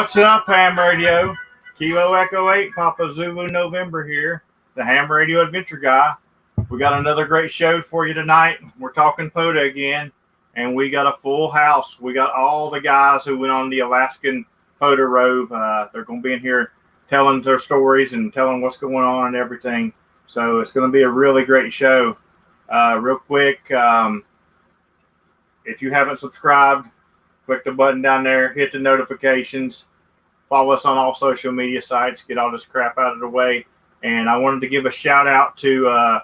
What's up, Ham Radio? Kilo Echo 8, Papa Zulu November here, the Ham Radio Adventure Guy. We got another great show for you tonight. We're talking Pota again, and we got a full house. We got all the guys who went on the Alaskan Potato Rove. They're going to be in here telling their stories and telling what's going on and everything. So it's going to be a really great show. Real quick, if you haven't subscribed, click the button down there, hit the notifications, follow us on all social media sites, get all this crap out of the way. And I wanted to give a shout out to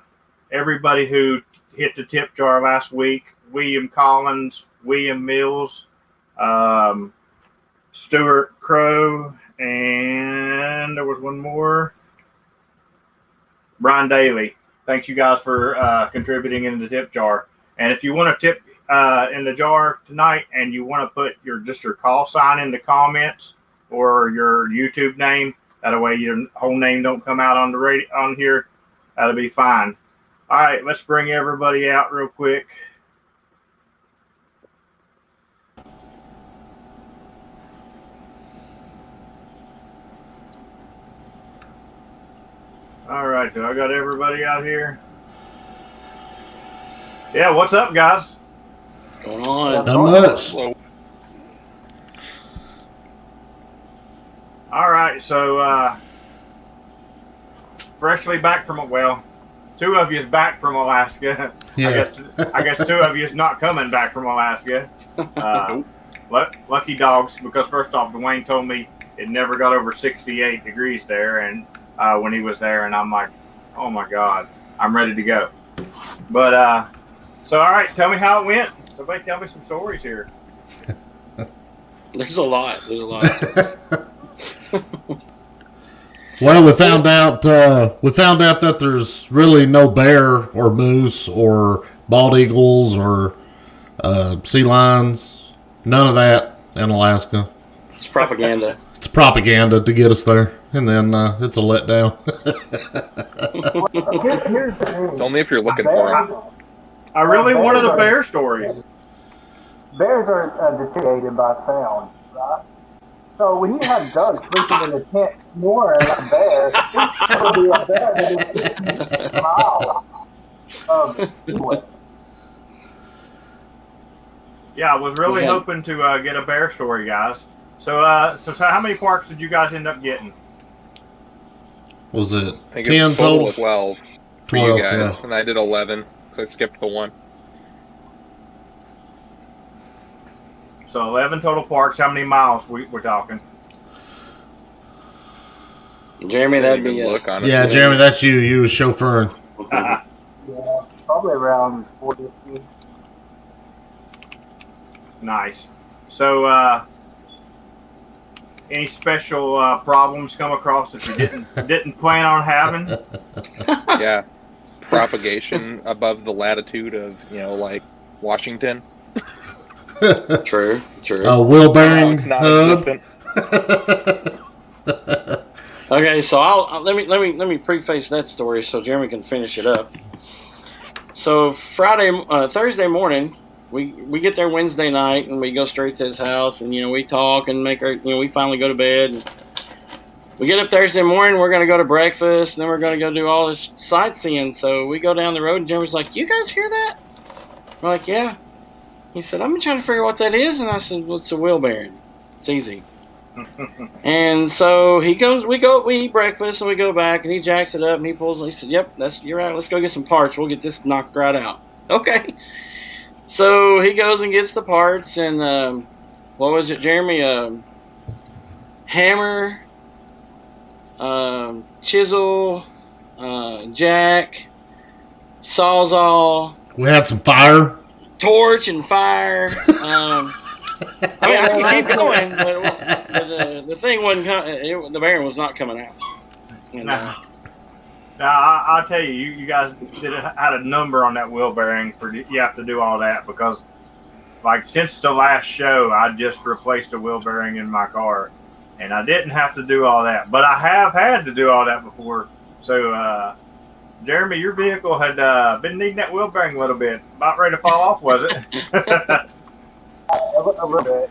everybody who hit the tip jar last week. William Collins, William Mills, Stuart Crow, and there was one more, Brian Daly. Thanks you guys for contributing in the tip jar. And if you want to tip in the jar tonight and you want to put your call sign in the comments or your YouTube name, that way your whole name don't come out on the radio on here, that'll be fine. All right, let's bring everybody out real quick. All right, do I got everybody out here? Yeah, what's up, guys? Going on? Not much. All right, so freshly back from two of you is back from Alaska. Yeah. I guess two of you is not coming back from Alaska. Lucky dogs, because first off, Dwayne told me it never got over 68 degrees there, and when he was there, and I'm like, oh my God, I'm ready to go. But so all right, tell me how it went. Somebody tell me some stories here. There's a lot. Well, we found out that there's really no bear or moose or bald eagles or sea lions. None of that in Alaska. It's propaganda. It's propaganda to get us there, and then it's a letdown. It's only if you're looking for them. I really wanted a bear story. Bears are deteriorated by sound, right? So when you have Doug sleeping in the tent snoring like a bear, it's going to be a bear that is 50 miles. Yeah, I was really hoping to get a bear story, guys. So how many parks did you guys end up getting? Was it I think 10 it's a total total? of 12 for 12, you guys, yeah. and I did 11, so I skipped the one. So 11 total parks. How many miles we're talking? Jeremy, that'd be look on it. Yeah, Jeremy, that's you. You was chauffeuring. Yeah, probably around 40. Nice. So any special problems come across that you didn't plan on having? Yeah, propagation above the latitude of like Washington. True. Wheel bearing It's not hub. existent. Okay, so let me preface that story so Jeremy can finish it up. So Thursday morning, we get there Wednesday night and we go straight to his house and we talk and we finally go to bed. And we get up Thursday morning, we're gonna go to breakfast, and then we're gonna go do all this sightseeing. So we go down the road and Jeremy's like, "You guys hear that?" We're like, "Yeah." He said, "I've been trying to figure out what that is," and I said, "Well, it's a wheel bearing. It's easy." And so we eat breakfast, and we go back, and he jacks it up, and he said, "Yep, you're right. Let's go get some parts. We'll get this knocked right out." Okay. So he goes and gets the parts, and what was it, Jeremy? Hammer, chisel, jack, sawzall. We had some fire. Torch and fire. I mean, I can keep going, but the thing wasn't the bearing was not coming out. And, Now I'll tell you guys had a number on that wheel bearing for you have to do all that because, like, since the last show, I just replaced a wheel bearing in my car, and I didn't have to do all that, but I have had to do all that before. So Jeremy, your vehicle had been needing that wheel bearing a little bit. About ready to fall off, was it? A little bit,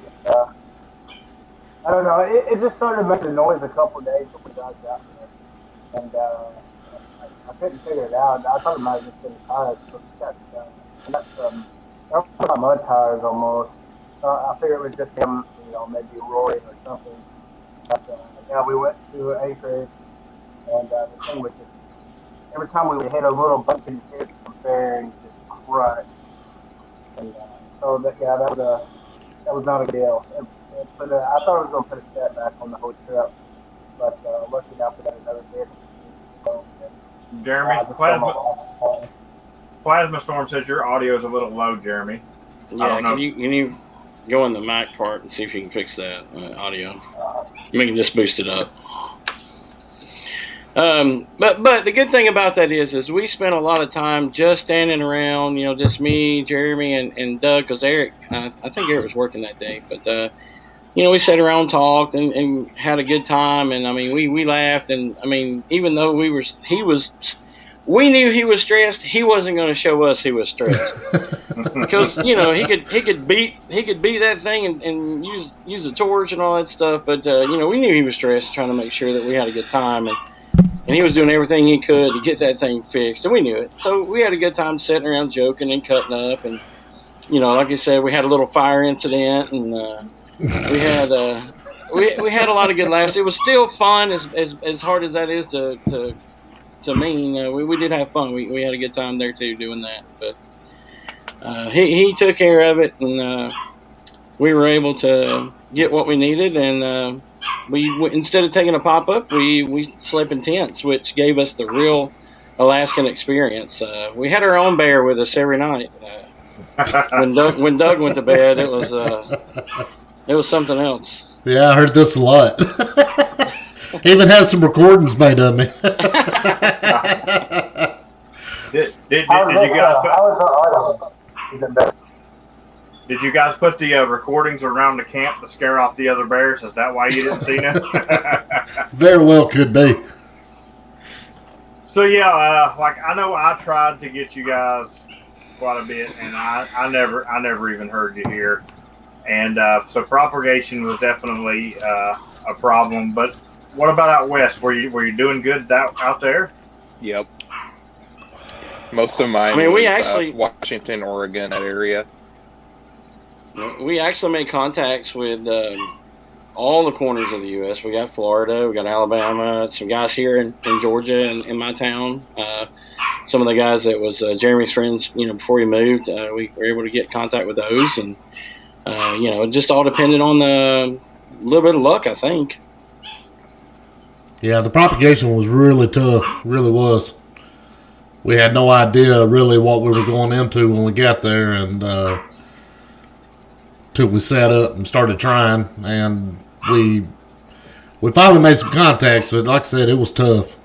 I don't know. It just started making noise a couple of days before I got there, and I couldn't figure it out. I thought it might have just been tires, but got some. They're like mud tires almost. I figured it was just him, maybe roaring or something. But yeah, we went to Anchorage, and the thing was just every time we would hit a little bump in the bearings just crushed. And so that was not a deal. But I thought it was going to put a step back on the whole trip. But lucky enough, we got another day. So, Jeremy, Plasma Storm says your audio is a little low, Jeremy. Yeah, can you go in the mic part and see if you can fix that audio? We can just boost it up. But the good thing about that is we spent a lot of time just standing around, just me, Jeremy, and Doug, because Eric, I think Eric was working that day, but we sat around, talked, and had a good time, and I mean, we laughed, and I mean, even though we knew he was stressed, he wasn't going to show us he was stressed, because he could beat that thing and use a torch and all that stuff, but we knew he was stressed, trying to make sure that we had a good time, and he was doing everything he could to get that thing fixed, and we knew it. So we had a good time sitting around joking and cutting up, and like I said, we had a little fire incident, and we had a lot of good laughs. It was still fun, as hard as that is to mean. We did have fun. We had a good time there too doing that. But he took care of it, and we were able to get what we needed, and we instead of taking a pop-up, we slept in tents, which gave us the real Alaskan experience. We had our own bear with us every night. When Doug went to bed, it was something else. Yeah, I heard this a lot. Even had some recordings made of me. Did you guys put the recordings around the camp to scare off the other bears? Is that why you didn't see them? Very well could be. So yeah, I know I tried to get you guys quite a bit, and I never even heard you here. And so propagation was definitely a problem. But what about out west? Were you doing good out there? Yep. Most of mine. We was, actually Washington, Oregon, that area. We actually made contacts with all the corners of the U.S. We got Florida, we got Alabama, some guys here in Georgia in my town. Some of the guys that was Jeremy's friends, before he moved, we were able to get contact with those, and it just all depended on the little bit of luck, I think. Yeah, the propagation was really tough, really was. We had no idea really what we were going into when we got there, and till we sat up and started trying, and we finally made some contacts, but like I said, it was tough.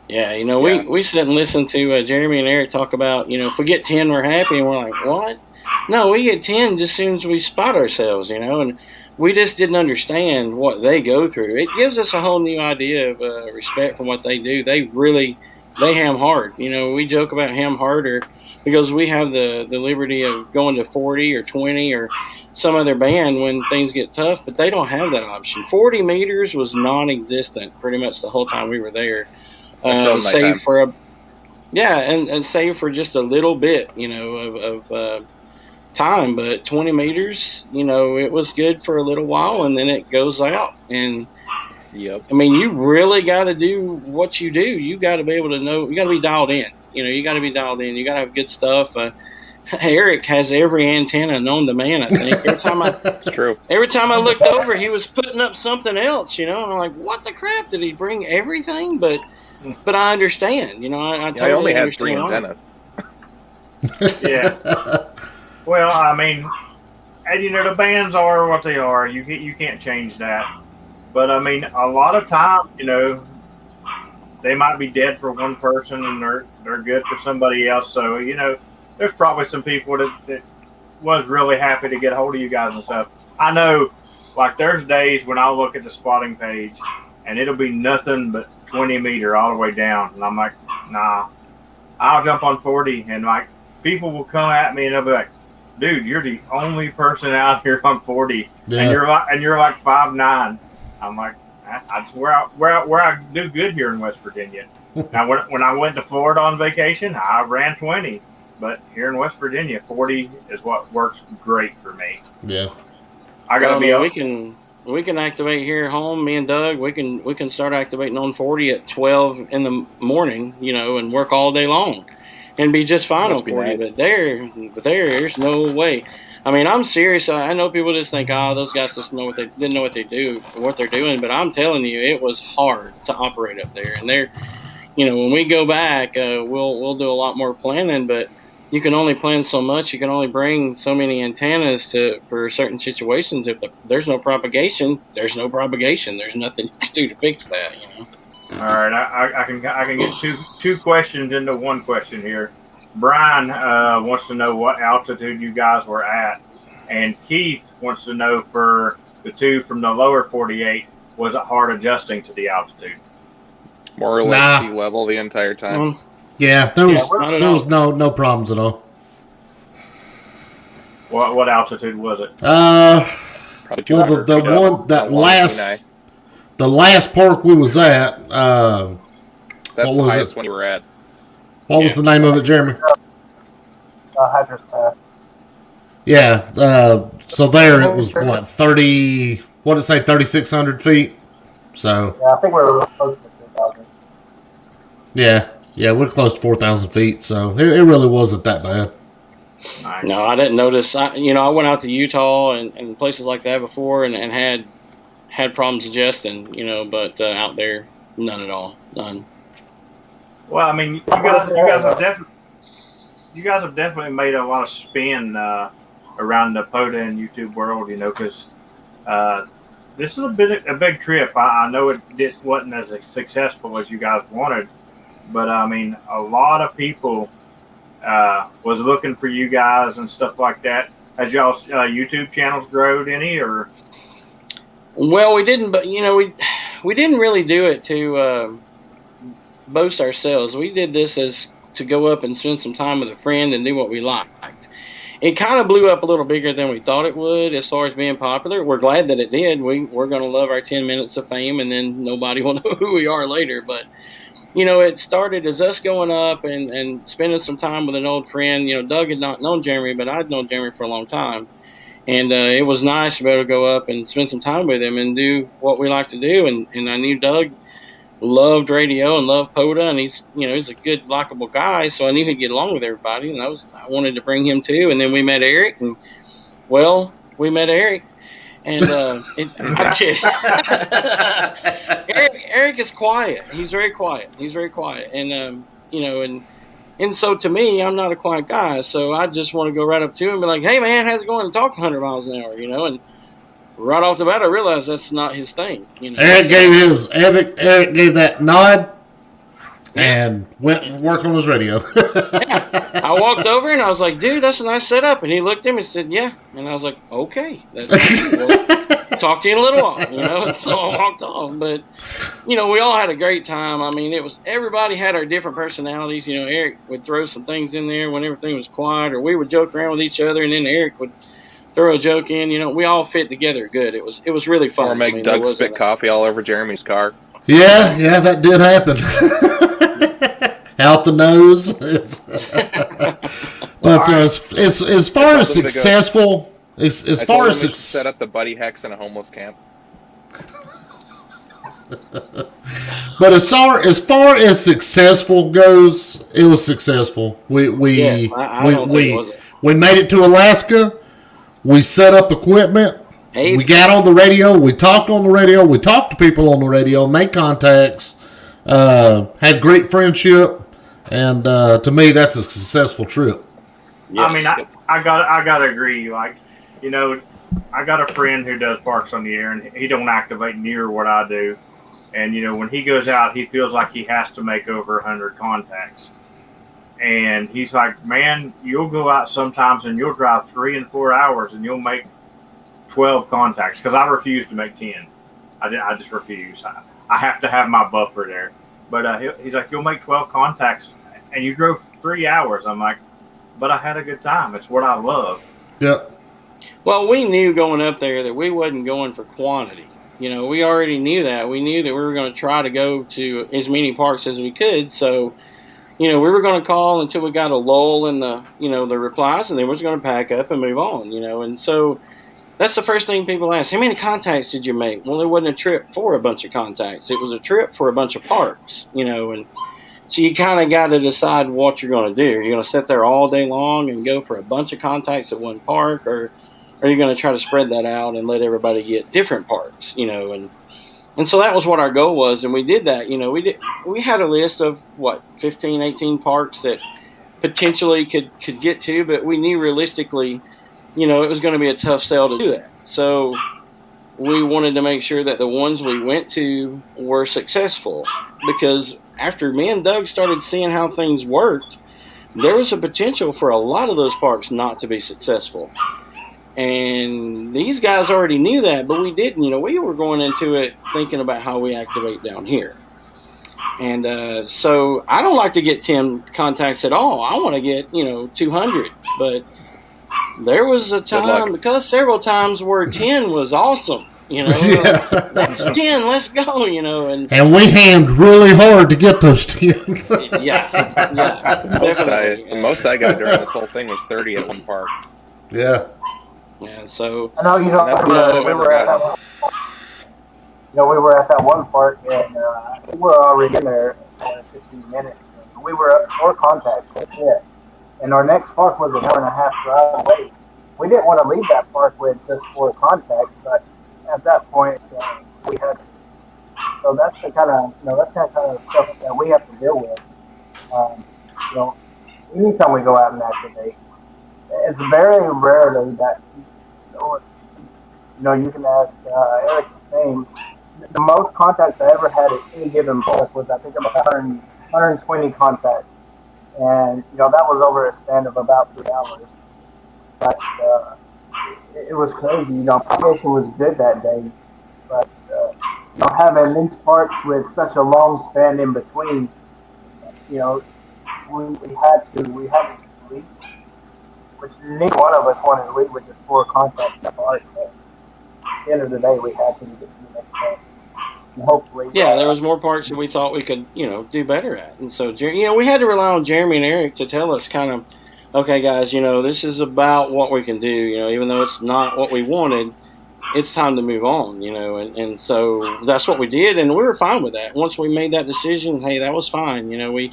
Yeah, we sit and listen to Jeremy and Eric talk about, if we get 10, we're happy, and we're like, what? No, we get 10 just as soon as we spot ourselves, and we just didn't understand what they go through. It gives us a whole new idea of respect for what they do. They ham hard. We joke about ham harder because we have the liberty of going to 40 or 20 or some other band when things get tough, but they don't have that option. 40 meters was non-existent pretty much the whole time we were there. Save for and save for just a little bit, of time. But 20 meters, it was good for a little while, and then it goes out. And yep. You really got to do what you do. You got to be able to know. You got to be dialed in. You got to be dialed in. You got to have good stuff. Eric has every antenna known to man, I think. It's true. Every time I looked over, he was putting up something else, and I'm like, what the crap? Did he bring everything? But I understand, I totally only had understand 3 antennas. Yeah. Well, and the bands are what they are. You can't change that. But a lot of times, they might be dead for one person and they're good for somebody else. So, there's probably some people that was really happy to get a hold of you guys and stuff. I know, there's days when I'll look at the spotting page and it'll be nothing but 20 meter all the way down. And I'm like, nah, I'll jump on 40. And people will come at me and they'll be like, dude, you're the only person out here on 40, Yeah. and you're like 5'9". I'm like, that's where I do good here in West Virginia. Now, when I went to Florida on vacation, I ran 20, but here in West Virginia, 40 is what works great for me. Yeah. I gotta be up. We can activate here at home. Me and Doug, we can start activating on 40 at 12 in the morning, and work all day long, and be just fine on 40. Nice. But there's no way. I mean, I'm serious. I know people just think, those guys just didn't know what they're doing. But I'm telling you, it was hard to operate up there. And when we go back, we'll do a lot more planning. But you can only plan so much. You can only bring so many antennas for certain situations. If there's no propagation, there's no propagation. There's nothing you can do to fix that. All right, I can get two questions into one question here. Brian wants to know what altitude you guys were at, and Keith wants to know for the two from the lower 48, was it hard adjusting to the altitude? More or less sea level the entire time. Yeah, there was no problems at all. What altitude was it? Probably the last park we was at. That's what the was highest it? one you were at. What was the name of it, Jeremy? Hydra's Pass. Yeah. So there it was what 30? What did it say? 3,600 feet. So Yeah, I think we're close to 2,000. Yeah, we're close to 4,000 feet. So it really wasn't that bad. Nice. No, I didn't notice. I went out to Utah and places like that before, and had problems adjusting. But out there, none at all. None. Well, I mean, you guys have definitely made a lot of spin around the Pota and YouTube world, because this is a big trip. I know it wasn't as successful as you guys wanted, but I mean, a lot of people was looking for you guys and stuff like that. Has y'all's YouTube channels grown any, or? Well, we didn't, but we didn't really do it to boast ourselves. We did this as to go up and spend some time with a friend and do what we liked. It kind of blew up a little bigger than we thought it would as far as being popular. We're glad that it did. We're going to love our 10 minutes of fame, and then nobody will know who we are later. But, it started as us going up and spending some time with an old friend. Doug had not known Jeremy, but I'd known Jeremy for a long time. And it was nice to be able to go up and spend some time with him and do what we like to do. And I knew Doug loved radio and loved Pota, and he's a good, likable guy, so I knew he'd get along with everybody, and I wanted to bring him too. And then we met Eric, and I'm kidding. Eric is quiet. He's very quiet. And and so to me, I'm not a quiet guy, so I just want to go right up to him and be like, "Hey man, how's it going?" and talk 100 miles an hour, and right off the bat, I realized that's not his thing. Eric gave that nod and went and worked on his radio. I walked over and I was like, "Dude, that's a nice setup." And he looked at me and said, "Yeah." And I was like, "Okay, that's well, talk to you in a little while," And so I walked off. But we all had a great time. I mean, everybody had our different personalities. Eric would throw some things in there when everything was quiet, or we would joke around with each other, and then Eric would throw a joke in. We all fit together good. It was really fun. Or make Doug spit coffee all over Jeremy's car. Yeah, that did happen. Out the nose. But as far as successful, as far as set up the buddy hex in a homeless camp. But as far as successful goes, it was successful. We made it to Alaska. We set up equipment. Hey. We got on the radio. We talked on the radio. We talked to people on the radio. Made contacts. Had great friendship, and to me, that's a successful trip. Yes. I mean, I gotta agree. Like, I got a friend who does Parks on the Air, and he don't activate near what I do. And when he goes out, he feels like he has to make over 100 contacts. And he's like, "Man, you'll go out sometimes and you'll drive 3 and 4 hours and you'll make 12 contacts." Because I refuse to make 10. I just refuse. I have to have my buffer there. But he's like, "You'll make 12 contacts and you drove 3 hours." I'm like, "But I had a good time. It's what I love." Yep. Well, we knew going up there that we wasn't going for quantity. We already knew that. We knew that we were going to try to go to as many parks as we could. So, we were going to call until we got a lull in the, the replies, and then we were going to pack up and move on, And so that's the first thing people ask. How many contacts did you make? Well, it wasn't a trip for a bunch of contacts. It was a trip for a bunch of parks, and so you kind of got to decide what you're going to do. You're going to sit there all day long and go for a bunch of contacts at one park, or are you going to try to spread that out and let everybody get different parks, and so that was what our goal was, and we did that. We had a list of 15, 18 parks that potentially could get to, but we knew realistically, it was going to be a tough sell to do that. So we wanted to make sure that the ones we went to were successful, because after me and Doug started seeing how things worked, there was a potential for a lot of those parks not to be successful. And these guys already knew that, but we didn't. We were going into it thinking about how we activate down here. And so I don't like to get 10 contacts at all. I want to get, 200. But there was a time, because several times where 10 was awesome. That's 10, let's go, And we hammed really hard to get those 10. yeah. The most I got during this whole thing was 30 at one park. Yeah. Yeah, so I know we were at that one. We were at that one park, and we were already in there in 15 minutes. We were at 4 contacts. That's it. And our next park was an hour and a half drive away. We didn't want to leave that park with just 4 contacts, but at that point, we had. So that's the kind of stuff that we have to deal with. Anytime we go out and activate, it's very rarely that. You can ask Eric the same. The most contacts I ever had at any given park was, I think, about 120 contacts. And, that was over a span of about 3 hours. But it was crazy. Population was good that day. But, having these parks with such a long span in between, we had to leave. Which neither one of us wanted to leave with just 4 contacts apart. But at the end of the day, we had to get to the next one. And hopefully, there was more parts that we thought we could, do better at. And so, we had to rely on Jeremy and Eric to tell us kind of, okay, guys, this is about what we can do. Even though it's not what we wanted, it's time to move on. And so that's what we did, and we were fine with that. Once we made that decision, hey, that was fine. We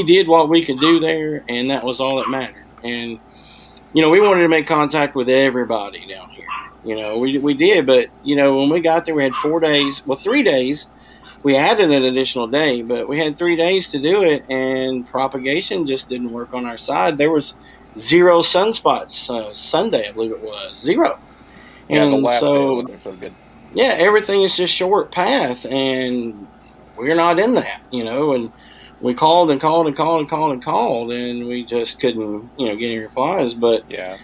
did what we could do there, and that was all that mattered. And we wanted to make contact with everybody down here. We did, but, when we got there, we had 4 days. Well, 3 days. We added an additional day, but we had 3 days to do it, and propagation just didn't work on our side. There was 0 sunspots Sunday, I believe it was. 0. Yeah, and the last so, day wasn't so good. Yeah, everything is just short path, and we're not in that, and we called and called and called and called and called, and we just couldn't, get any replies. But yeah,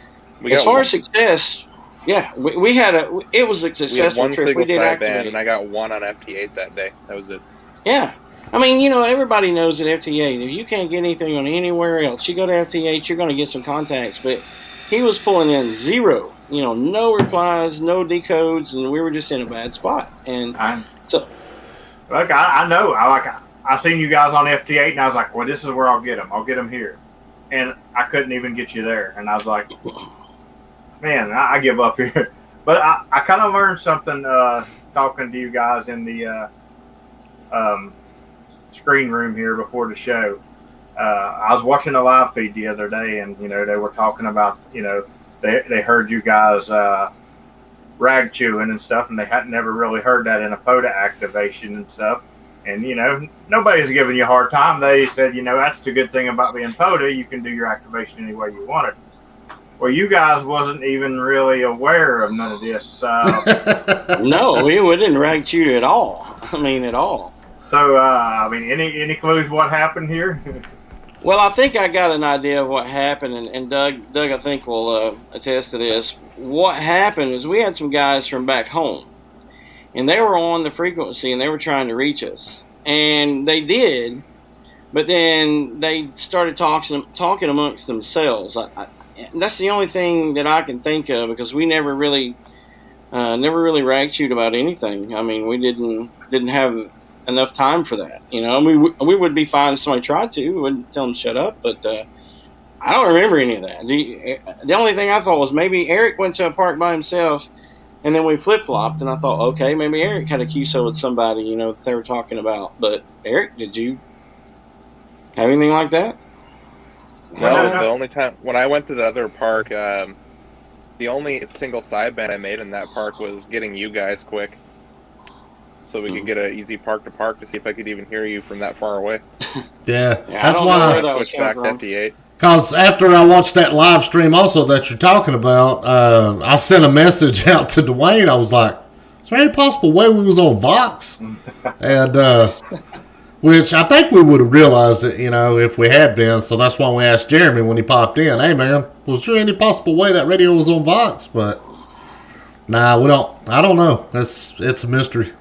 as far as success, we had it was a successful we had 1 trip. single We did side activate, band, and I got 1 on FT8 that day. That was it. Yeah. I mean, everybody knows that FT8, if you can't get anything on anywhere else, you go to FT8, you're going to get some contacts. But he was pulling in 0, no replies, no decodes, and we were just in a bad spot. And so, look, I know. I seen you guys on FT8, and I was like, well, this is where I'll get them. I'll get them here. And I couldn't even get you there. And I was like, man, I give up here. But I kind of learned something talking to you guys in the screen room here before the show. I was watching a live feed the other day, and, they were talking about, they heard you guys rag chewing and stuff, and they hadn't never really heard that in a Pota activation and stuff. And, nobody's giving you a hard time. They said, that's the good thing about being Pota. You can do your activation any way you want it. Well, you guys wasn't even really aware of none of this. No, we didn't rag chew at all. I mean, at all. So, any clues what happened here? Well, I think I got an idea of what happened, and Doug, I think, will attest to this. What happened is we had some guys from back home, and they were on the frequency, and they were trying to reach us. And they did, but then they started talking amongst themselves. that's the only thing that I can think of, because we never really rag chewed about anything. I mean, we didn't have enough time for that. You know, we would be fine if somebody tried to. We wouldn't tell them to shut up, but I don't remember any of that. The only thing I thought was maybe Eric went to a park by himself, and then we flip-flopped, and I thought, okay, maybe Eric had a QSO with somebody, you know, that they were talking about. But Eric, did you have anything like that? No, the only time when I went to the other park, the only single sideband I made in that park was getting you guys quick, so we could get an easy park to park to see if I could even hear you from that far away. Yeah, Yeah, that's why I switched back to FD8. Because after I watched that live stream also that you're talking about, I sent a message out to Dwayne. I was like, is there any possible way we was on Vox? And which I think we would have realized it, you know, if we had been. So that's why we asked Jeremy when he popped in, hey, man, was there any possible way that radio was on Vox? But, nah, we don't. I don't know. It's a mystery.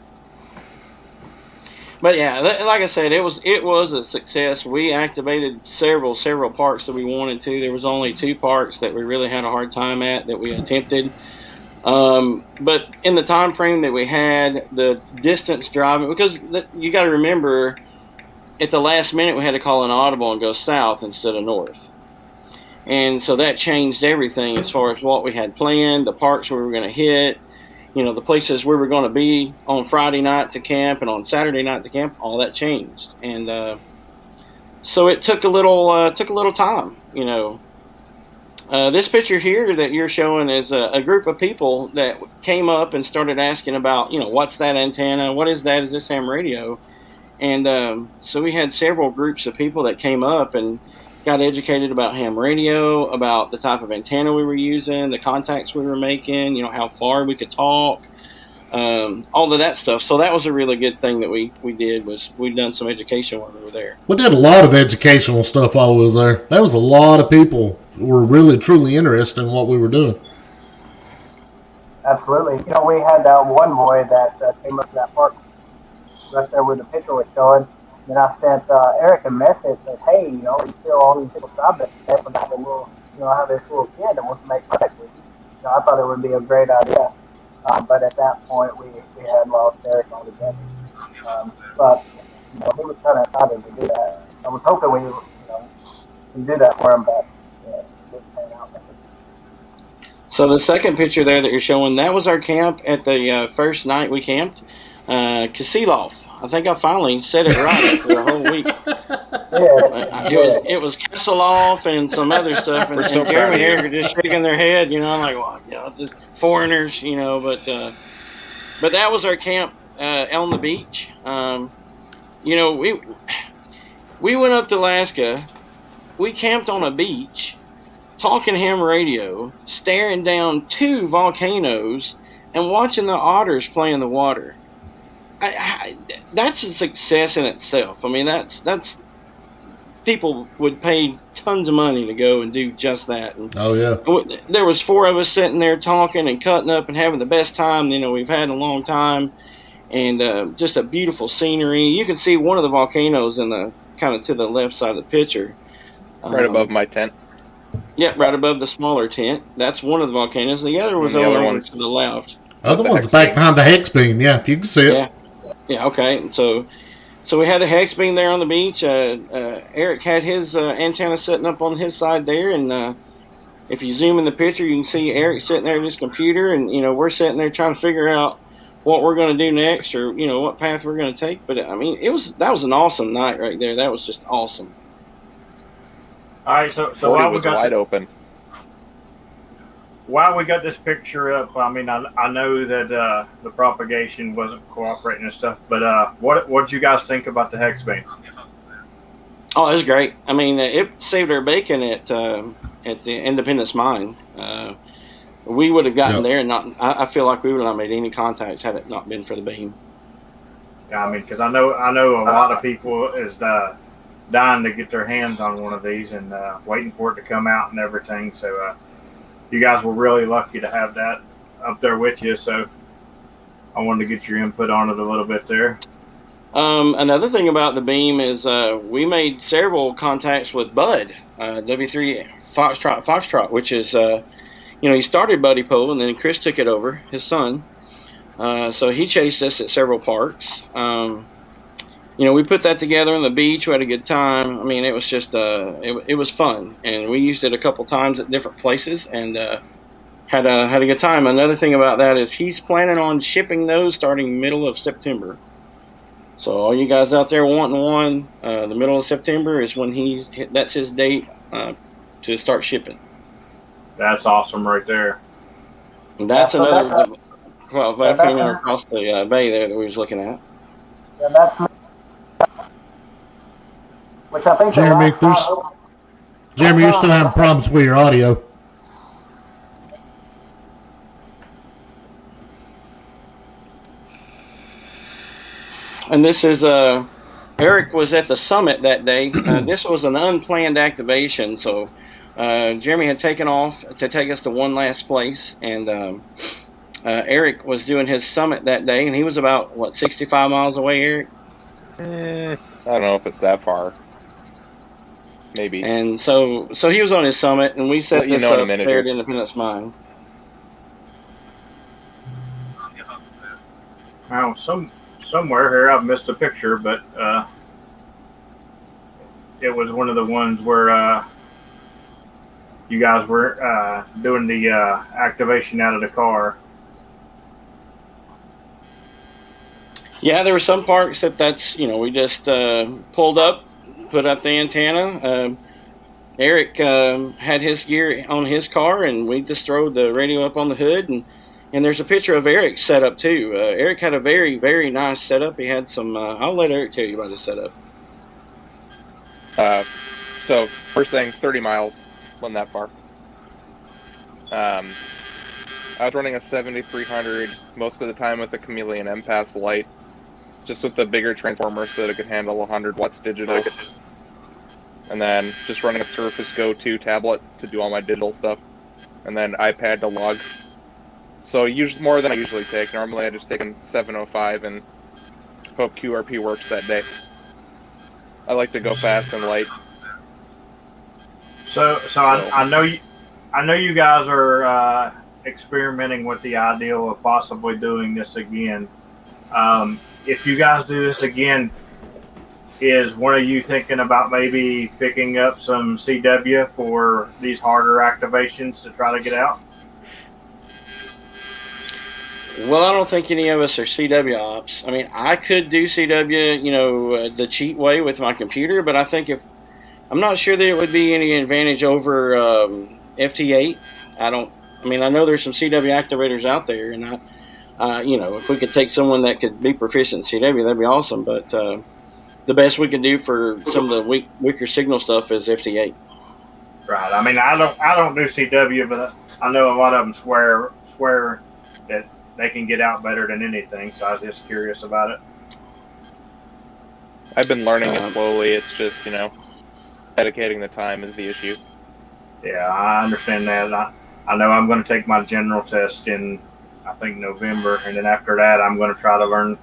But yeah, like I said, it was a success. We activated several parks that we wanted to. There was only 2 parks that we really had a hard time at that we attempted. But in the time frame that we had, the distance driving, because you got to remember, at the last minute we had to call an audible and go south instead of north. And so that changed everything as far as what we had planned, the parks we were going to hit, you know, the places we were going to be on Friday night to camp and on Saturday night to camp. All that changed, and so it took a little time. You know, this picture here that you're showing is a group of people that came up and started asking about, you know, what's that antenna? What is that? Is this ham radio? And so we had several groups of people that came up and got educated about ham radio, about the type of antenna we were using, the contacts we were making, you know, how far we could talk, all of that stuff. So that was a really good thing that we did, was we'd done some education while we were there. We did a lot of educational stuff while we was there. There was a lot of people who were really, truly interested in what we were doing. Absolutely. You know, we had one boy that came up to that park right there where the picture was showing. And I sent Eric a message that, hey, you know, you still all these people stop it. I have this little kid that wants to make contact with you. So I thought it would be a great idea. But at that point, we had lost Eric altogether. But, you know, he was kind of excited to do that. I was hoping we do that for him, but it didn't pan out. So the second picture there that you're showing, that was our camp at the first night we camped. Kasilof. I think I finally said it right after a whole week. It was Kasselhoff and some other stuff, and Jeremy and Eric are just shaking their head, you know, like, well, you know, just foreigners, you know. But that was our camp on the beach. You know, we went up to Alaska. We camped on a beach, talking ham radio, staring down 2 volcanoes, and watching the otters play in the water. That's a success in itself. I mean, that's people would pay tons of money to go and do just that. And oh yeah, there was 4 of us sitting there talking and cutting up and having the best time, you know, we've had in a long time, and just a beautiful scenery. You can see one of the volcanoes in the kind of to the left side of the picture, right above my tent. Yeah, right above the smaller tent. That's one of the volcanoes. The other was over to the left. Other one's back behind the hex beam. Yeah, you can see it. Yeah, okay. And so we had the hex beam there on the beach. Eric had his antenna sitting up on his side there, and if you zoom in the picture, you can see Eric sitting there at his computer, and you know, we're sitting there trying to figure out what we're going to do next, or you know, what path we're going to take. But I mean, that was an awesome night right there. That was just awesome. All right, so while we got wide open. While we got this picture up, I mean, I know that the propagation wasn't cooperating and stuff, but what did you guys think about the hex beam? Oh, it was great. I mean, it saved our bacon at the Independence Mine. We would have gotten there, and I feel like we would have not made any contacts had it not been for the beam. Yeah, I mean, because I know a lot of people is dying to get their hands on one of these and waiting for it to come out and everything. So you guys were really lucky to have that up there with you. So I wanted to get your input on it a little bit there. Another thing about the beam is we made several contacts with Bud, W3 Foxtrot, which is he started Buddy Pole, and then Chris took it over, his son. So he chased us at several parks. We put that together on the beach. We had a good time. I mean, it was just it was fun, and we used it a couple times at different places, and had a good time. Another thing about that is he's planning on shipping those starting middle of September. So all you guys out there wanting one, the middle of September is when that's his date to start shipping. That's awesome right there. And that's another 12 across the bay there that we was looking at. Yeah, that's which I think Jeremy, Jeremy, you're still having problems with your audio. And this is Eric was at the summit that day. This was an unplanned activation, so Jeremy had taken off to take us to one last place, and Eric was doing his summit that day, and he was about 65 miles away. Eric, I don't know if it's that far. Maybe. And so he was on his summit, and we set this up there at Independence Mine. Now, somewhere here I've missed a picture, but it was one of the ones where you guys were doing the activation out of the car. Yeah, there were some parks that's we just pulled up, put up the antenna. Eric had his gear on his car, and we just threw the radio up on the hood, and there's a picture of Eric's setup too. Eric had a very, very nice setup. He had some. I'll let Eric tell you about his setup. So first thing, 30 miles, wasn't that far. I was running a 7300 most of the time with the Chameleon M-Pass light, just with the bigger transformer so that it could handle 100 watts digital. And then just running a Surface Go 2 tablet to do all my digital stuff. And then iPad to log. So more than I usually take. Normally I just take a 705 and hope QRP works that day. I like to go fast and light. So I know you guys are experimenting with the idea of possibly doing this again. If you guys do this again, is one of you thinking about maybe picking up some CW for these harder activations to try to get out? Well, I don't think any of us are CW ops. I mean, I could do CW, the cheat way with my computer, but I think I'm not sure that it would be any advantage over FT8. I know there's some CW activators out there, and if we could take someone that could be proficient in CW, that'd be awesome. But the best we can do for some of the weaker signal stuff is FT8. Right. I mean, I don't do CW, but I know a lot of them swear that they can get out better than anything. So I was just curious about it. I've been learning it slowly. It's just dedicating the time is the issue. Yeah, I understand that. I know I'm going to take my general test in, I think, November, and then after that, I'm going to try to learn.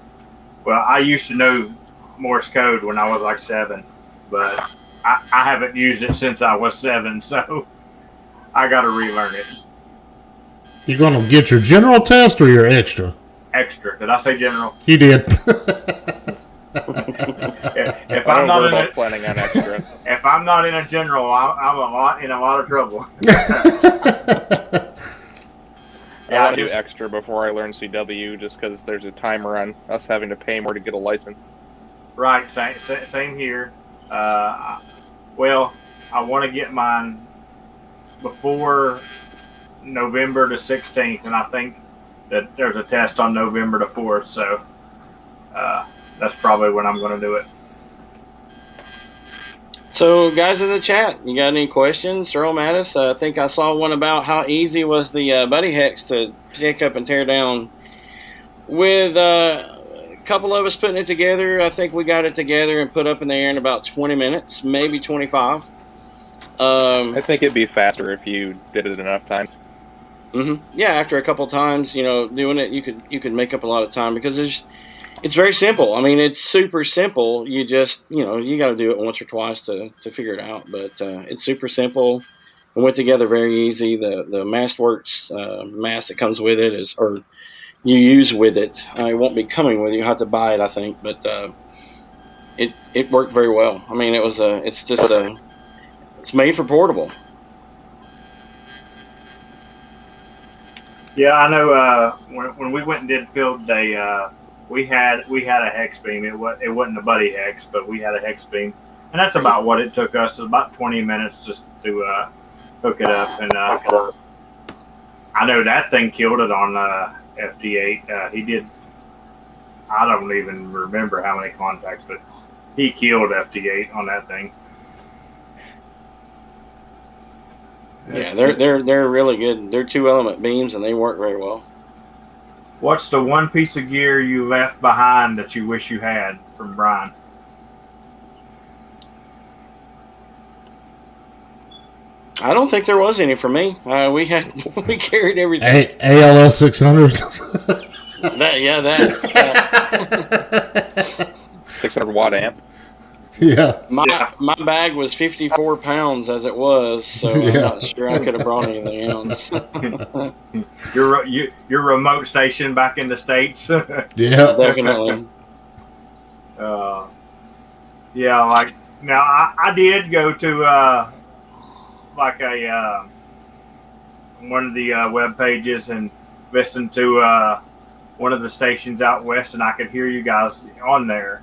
Well, I used to know Morse code when I was like 7, but I haven't used it since I was 7, so I got to relearn it. You're going to get your general test or your extra? Extra. Did I say general? You did. If I'm not in planning on extra. If I'm not in a general, I'm in a lot of trouble. I want to do extra before I learn CW, just because there's a timer on us having to pay more to get a license. Right, same here. Well, I want to get mine before November the 16th, and I think that there's a test on November the 4th, so that's probably when I'm going to do it. So, guys in the chat, you got any questions? Throw them at us. I think I saw one about how easy was the Buddy Hex to pick up and tear down. With a couple of us putting it together, I think we got it together and put up in the air in about 20 minutes, maybe 25. I think it'd be faster if you did it enough times. Mm-hmm. Yeah, after a couple times, doing it, you could make up a lot of time because it's very simple. I mean, it's super simple. You just, you got to do it once or twice to figure it out. But it's super simple. went together very easy. The Mastworks mast that comes with it or you use with it. It won't be coming with you. You have to buy it, I think, but it worked very well. I mean, it's made for portable. Yeah, I know. When we went and did field day, we had a hex beam. It wasn't a buddy hex, but we had a hex beam, and that's about what it took us. About 20 minutes just to hook it up. And I know that thing killed it on FT8. He did. I don't even remember how many contacts, but he killed FT8 on that thing. Yeah, they're really good. They're 2-element beams, and they work very well. What's the one piece of gear you left behind that you wish you had from Brian? I don't think there was any for me. We carried everything. ALS 600. that. 600 watt amp. Yeah. My bag was 54 pounds as it was, so I'm not sure I could have brought anything else. Your remote station back in the States. Yeah, definitely. Yeah, like now I did go to like one of the web pages and listen to one of the stations out west, and I could hear you guys on there.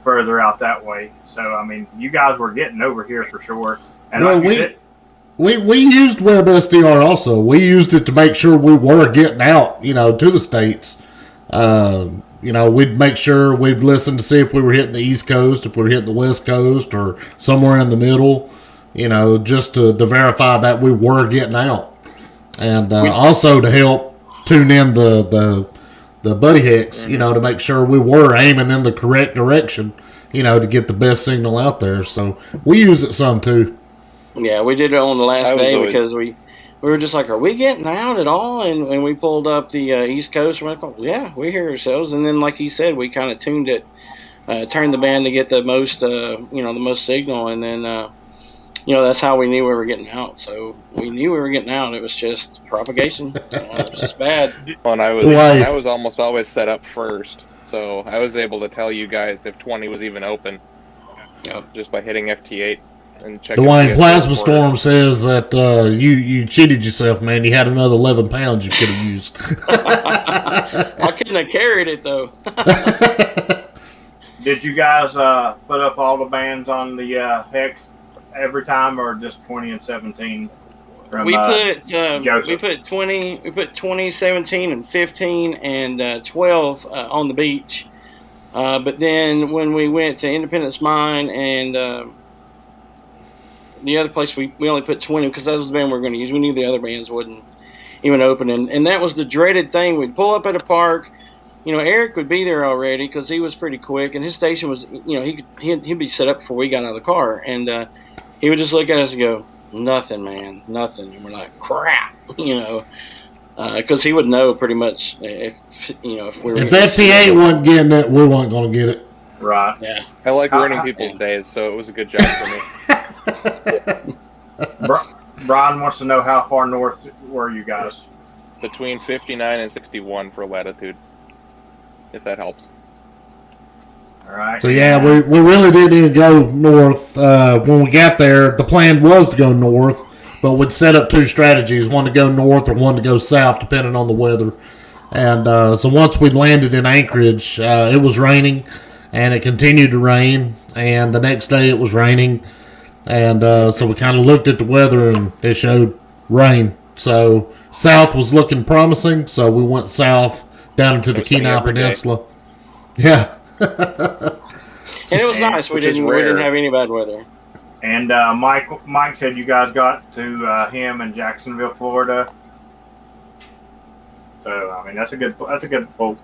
Further out that way. So, I mean, you guys were getting over here for sure. And well, like we used WebSDR also. We used it to make sure we were getting out, to the States. We'd make sure we'd listen to see if we were hitting the East Coast, if we were hitting the West Coast, or somewhere in the middle, just to verify that we were getting out. And also to help tune in the buddy hex, to make sure we were aiming in the correct direction, to get the best signal out there. So we use it some too. Yeah, we did it on the last day because we were just like, are we getting out at all? And we pulled up the East Coast. And we're like, yeah, we hear ourselves. And then, like he said, we kind of tuned it, turned the band to get the most, the most signal. And then, that's how we knew we were getting out. So we knew we were getting out. It was just propagation. It was just bad. Well, and I was almost always set up first, so I was able to tell you guys if 20 was even open. Just by hitting FT8 and checking. Dwayne Plasma Storm says that you cheated yourself, man. You had another 11 pounds you could have used. I couldn't have carried it though. Did you guys put up all the bands on the hex every time, or just 20 and 17? We put 20, 17, and 15, and 12 on the beach. But then when we went to Independence Mine and the other place, we only put 20 because that was the band we were going to use. We knew the other bands wouldn't even open, and that was the dreaded thing. We'd pull up at a park. Eric would be there already because he was pretty quick, and his station was, he'd be set up before we got out of the car, and he would just look at us and go, nothing, man, nothing. And we're like, crap, because he would know pretty much if we were. If FT8 wasn't getting it, we weren't going to get it. Right. Yeah. I like ruining people's days, so it was a good job for me. Brian wants to know how far north were you guys? Between 59 and 61 for latitude, if that helps. All right. So yeah, we really didn't even go north. When we got there, the plan was to go north, but we'd set up two strategies: one to go north or one to go south, depending on the weather. And so once we landed in Anchorage, it was raining, and it continued to rain. And the next day it was raining, and so we kind of looked at the weather, and it showed rain. So south was looking promising, so we went south down into the Kenai Peninsula. Yeah. And it was nice. We didn't have any bad weather. And Mike said you guys got to him in Jacksonville, Florida. So I mean that's a good boat.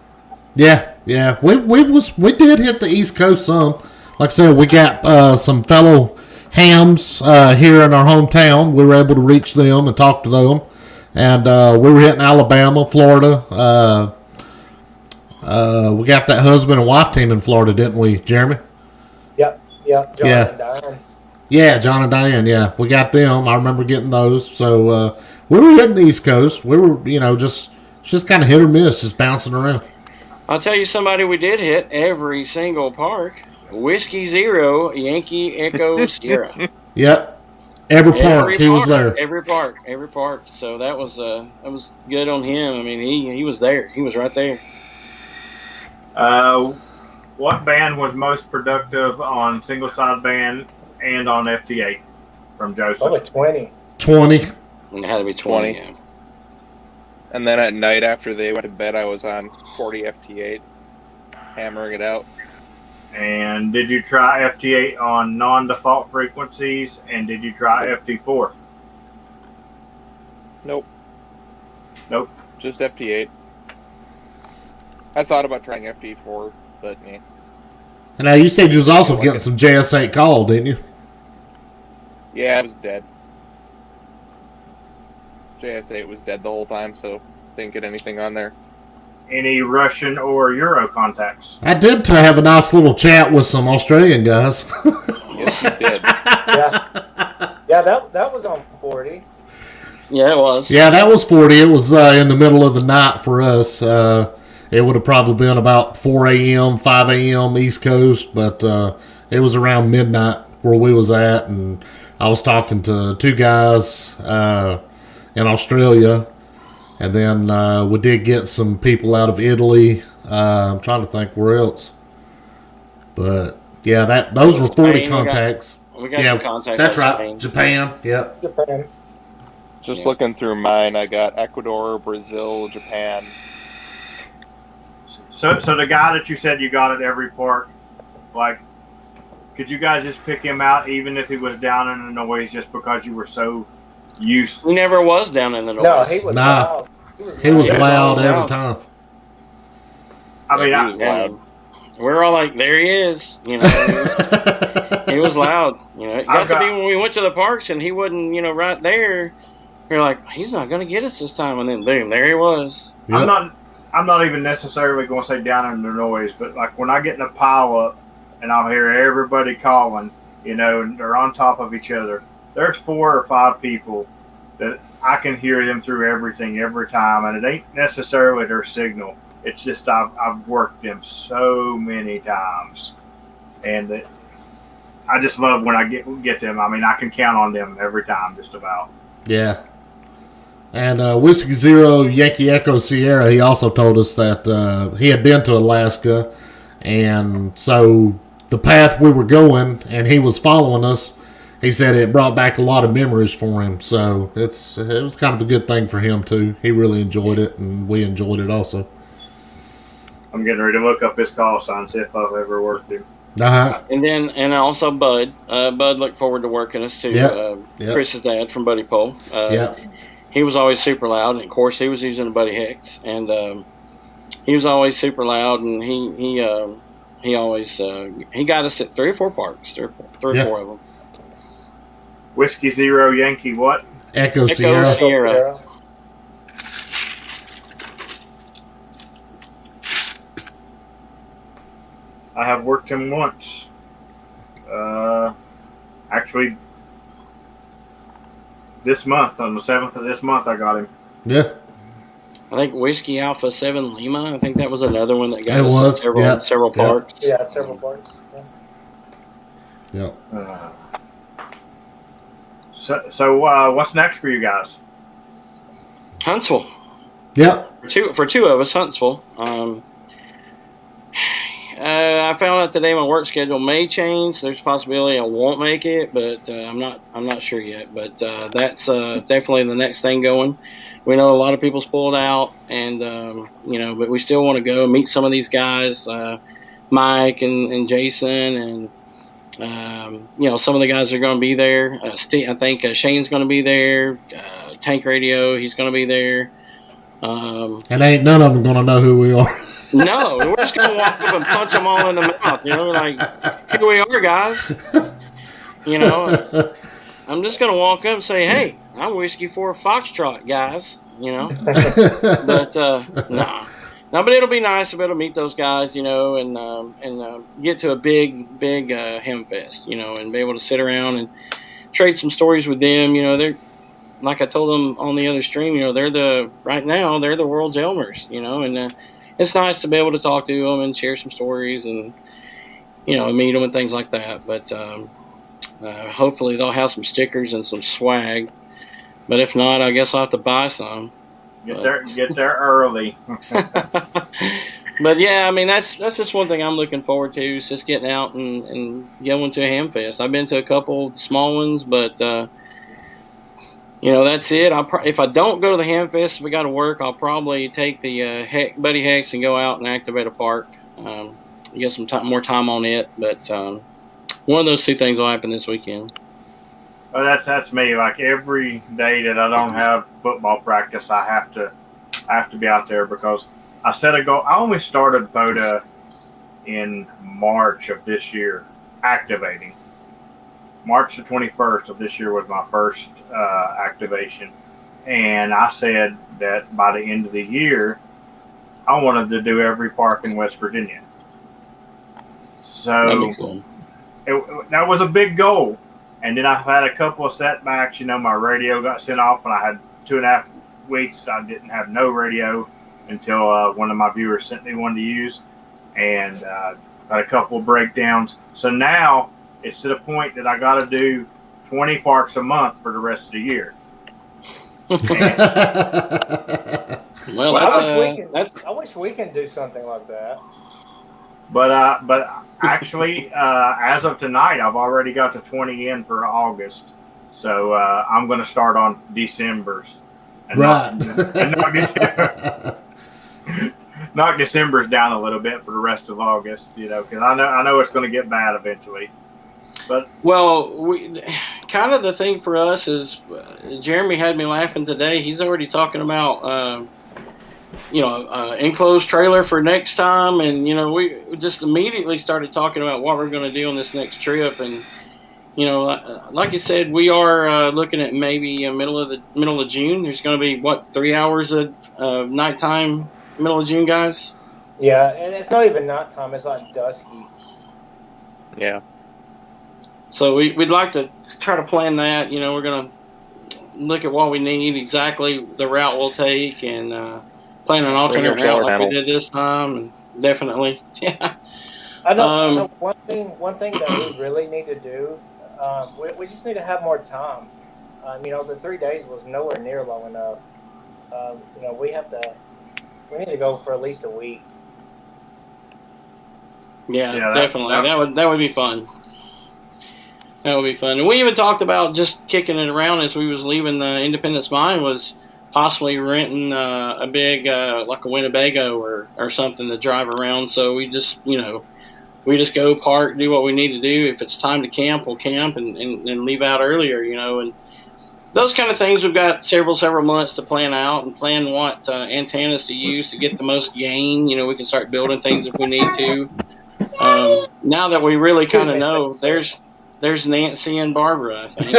Yeah. We did hit the East Coast some. Like I said, we got some fellow hams here in our hometown. We were able to reach them and talk to them, and we were hitting Alabama, Florida. We got that husband and wife team in Florida, didn't we, Jeremy? Yep. John and Diane. Yeah, John and Diane. Yeah, we got them. I remember getting those. So we were hitting the East Coast. We were, just kind of hit or miss, just bouncing around. I'll tell you somebody we did hit every single park. Whiskey Zero, Yankee Echo Sierra. Yep. Every park, he was there. Every park. So that was good on him. I mean, he was there. He was right there. What band was most productive on single side band and on FT8 from Joseph? Probably 20. 20. It had to be 20. Yeah. And then at night after they went to bed, I was on 40 FT8, hammering it out. And did you try FT8 on non-default frequencies? And did you try FT4? Nope. Just FT8. I thought about trying FT4, but eh. And now you said you was also getting some JS8 call, didn't you? Yeah, it was dead. JS8 was dead the whole time, so didn't get anything on there. Any Russian or Euro contacts? I did have a nice little chat with some Australian guys. Yes, you did. Yeah, that was on 40. Yeah, it was. Yeah, that was 40. It was in the middle of the night for us. It would have probably been about 4 a.m., 5 a.m. East Coast, but it was around midnight where we was at, and I was talking to two guys in Australia, and then we did get some people out of Italy. I'm trying to think where else. But, yeah, those were 40 Spain, contacts. We got some contacts. That's right. Spain. Japan, yep. Japan. Just looking through mine, I got Ecuador, Brazil, Japan. So the guy that you said you got at every park, like, could you guys just pick him out even if he was down in the noise just because you were so used? He never was down in the noise. No, he was loud. He was loud every time. I mean, he was loud. We're all like, there he is. He was loud. It got to be when we went to the parks and he wasn't, right there. You're like, he's not going to get us this time. And then, boom, there he was. Yep. I'm not even necessarily going to say down in the noise, but like when I get in a pile up and I'll hear everybody calling, and they're on top of each other. There's 4 or 5 people that I can hear them through everything every time, and it ain't necessarily their signal. It's just I've worked them so many times, and I just love when I get them. I mean, I can count on them every time, just about. Yeah. And Whiskey Zero, Yankee Echo Sierra, he also told us that he had been to Alaska, and so the path we were going, and he was following us, he said it brought back a lot of memories for him. So it was kind of a good thing for him, too. He really enjoyed it, and we enjoyed it also. I'm getting ready to look up his call sign, see if I've ever worked him. Uh-huh. And also Bud. Bud looked forward to working us, too. Yep. Chris's dad from Buddy Pole. He was always super loud, and of course he was using a Buddy Hicks, and he was always super loud, and he always he got us at 3 or 4 parks, three or four of them. Whiskey Zero, Yankee what? Echo Sierra. Sierra. I have worked him once. Actually, this month, on the 7th of this month, I got him. Yeah. I think Whiskey Alpha 7 Lima. I think that was another one that got It us was. several parks. Yeah, several parks. Yeah. So what's next for you guys? Huntsville. Yeah. For two of us, Huntsville. I found out today my work schedule may change. There's a possibility I won't make it, but I'm not sure yet. But that's definitely the next thing going. We know a lot of people's pulled out, and but we still want to go meet some of these guys, Mike and Jason, and some of the guys are going to be there. I think Shane's going to be there. Tank Radio, he's going to be there. And ain't none of them going to know who we are. No, we're just going to walk up and punch them all in the mouth. Like, here we are, guys. I'm just going to walk up and say, hey, I'm Whiskey for a Foxtrot, guys. But, nah. No, but it'll be nice to be able to meet those guys, and get to a big ham fest, and be able to sit around and trade some stories with them. They're, like I told them on the other stream, right now they're the world's Elmers, and it's nice to be able to talk to them and share some stories and meet them and things like that. But hopefully they'll have some stickers and some swag. But if not, I guess I'll have to buy some. Get there early. But yeah, I mean that's just one thing I'm looking forward to, is just getting out and going to a ham fest. I've been to a couple small ones, but that's it. If I don't go to the ham fest, if we got to work, I'll probably take the Buddy Hex and go out and activate a park. Get some more time on it, but one of those two things will happen this weekend. Well, that's me. Like every day that I don't have football practice, I have to be out there, because I set a goal. I only started Pota in March of this year, activating. March the 21st of this year was my first activation, and I said that by the end of the year, I wanted to do every park in West Virginia. So cool. That was a big goal. And then I had a couple of setbacks. My radio got sent off, and I had 2.5 weeks. I didn't have no radio until one of my viewers sent me one to use, and had a couple of breakdowns. So now it's to the point that I got to do 20 parks a month for the rest of the year. Well, I wish we can do something like that. But actually, as of tonight, I've already got the 20 in for August. So I'm going to start on December's. And knock December's down a little bit for the rest of August, because I know it's going to get bad eventually. But kind of the thing for us is, Jeremy had me laughing today. He's already talking about enclosed trailer for next time, and we just immediately started talking about what we're going to do on this next trip. And like you said, we are looking at maybe middle of June. There's going to be 3 hours of nighttime, middle of June, guys. Yeah, and it's not even nighttime; it's like dusky. Yeah. So we'd like to try to plan that. We're going to look at what we need, exactly the route we'll take, and plan an alternate route like we did this time. And definitely, yeah. I know one thing that we really need to do. We just need to have more time. The 3 days was nowhere near long enough. We need to go for at least a week. Yeah, definitely. That would be fun. That would be fun. And we even talked about just kicking it around as we was leaving the Independence Mine, was possibly renting a big, like a Winnebago or something to drive around. So we just, we just go park, do what we need to do. If it's time to camp, we'll camp and leave out earlier, and those kind of things. We've got several months to plan out and plan what antennas to use to get the most gain. We can start building things if we need to. Now that we really kind of know, there's Nancy and Barbara, I think.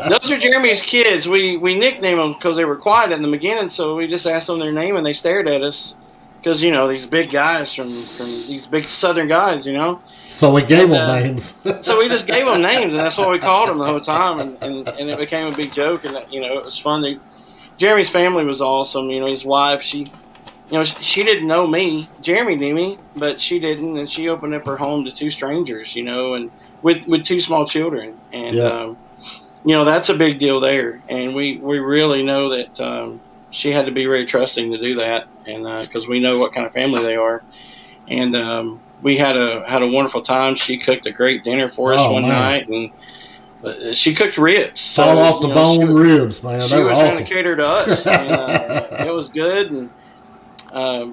Those are Jeremy's kids. We nicknamed them because they were quiet in the beginning, so we just asked them their name and they stared at us because, these big guys from these big southern guys, So we gave them names. So we just gave them names, and that's what we called them the whole time, and it became a big joke, and, it was fun. Jeremy's family was awesome. His wife, she didn't know me. Jeremy knew me, but she didn't, and she opened up her home to two strangers, and with two small children. And, that's a big deal there. And we really know that she had to be very trusting to do that, and because we know what kind of family they are. And we had a wonderful time. She cooked a great dinner for us one night, and she cooked ribs. Fall off the bone ribs, man. She was trying to cater to us, and it was good. And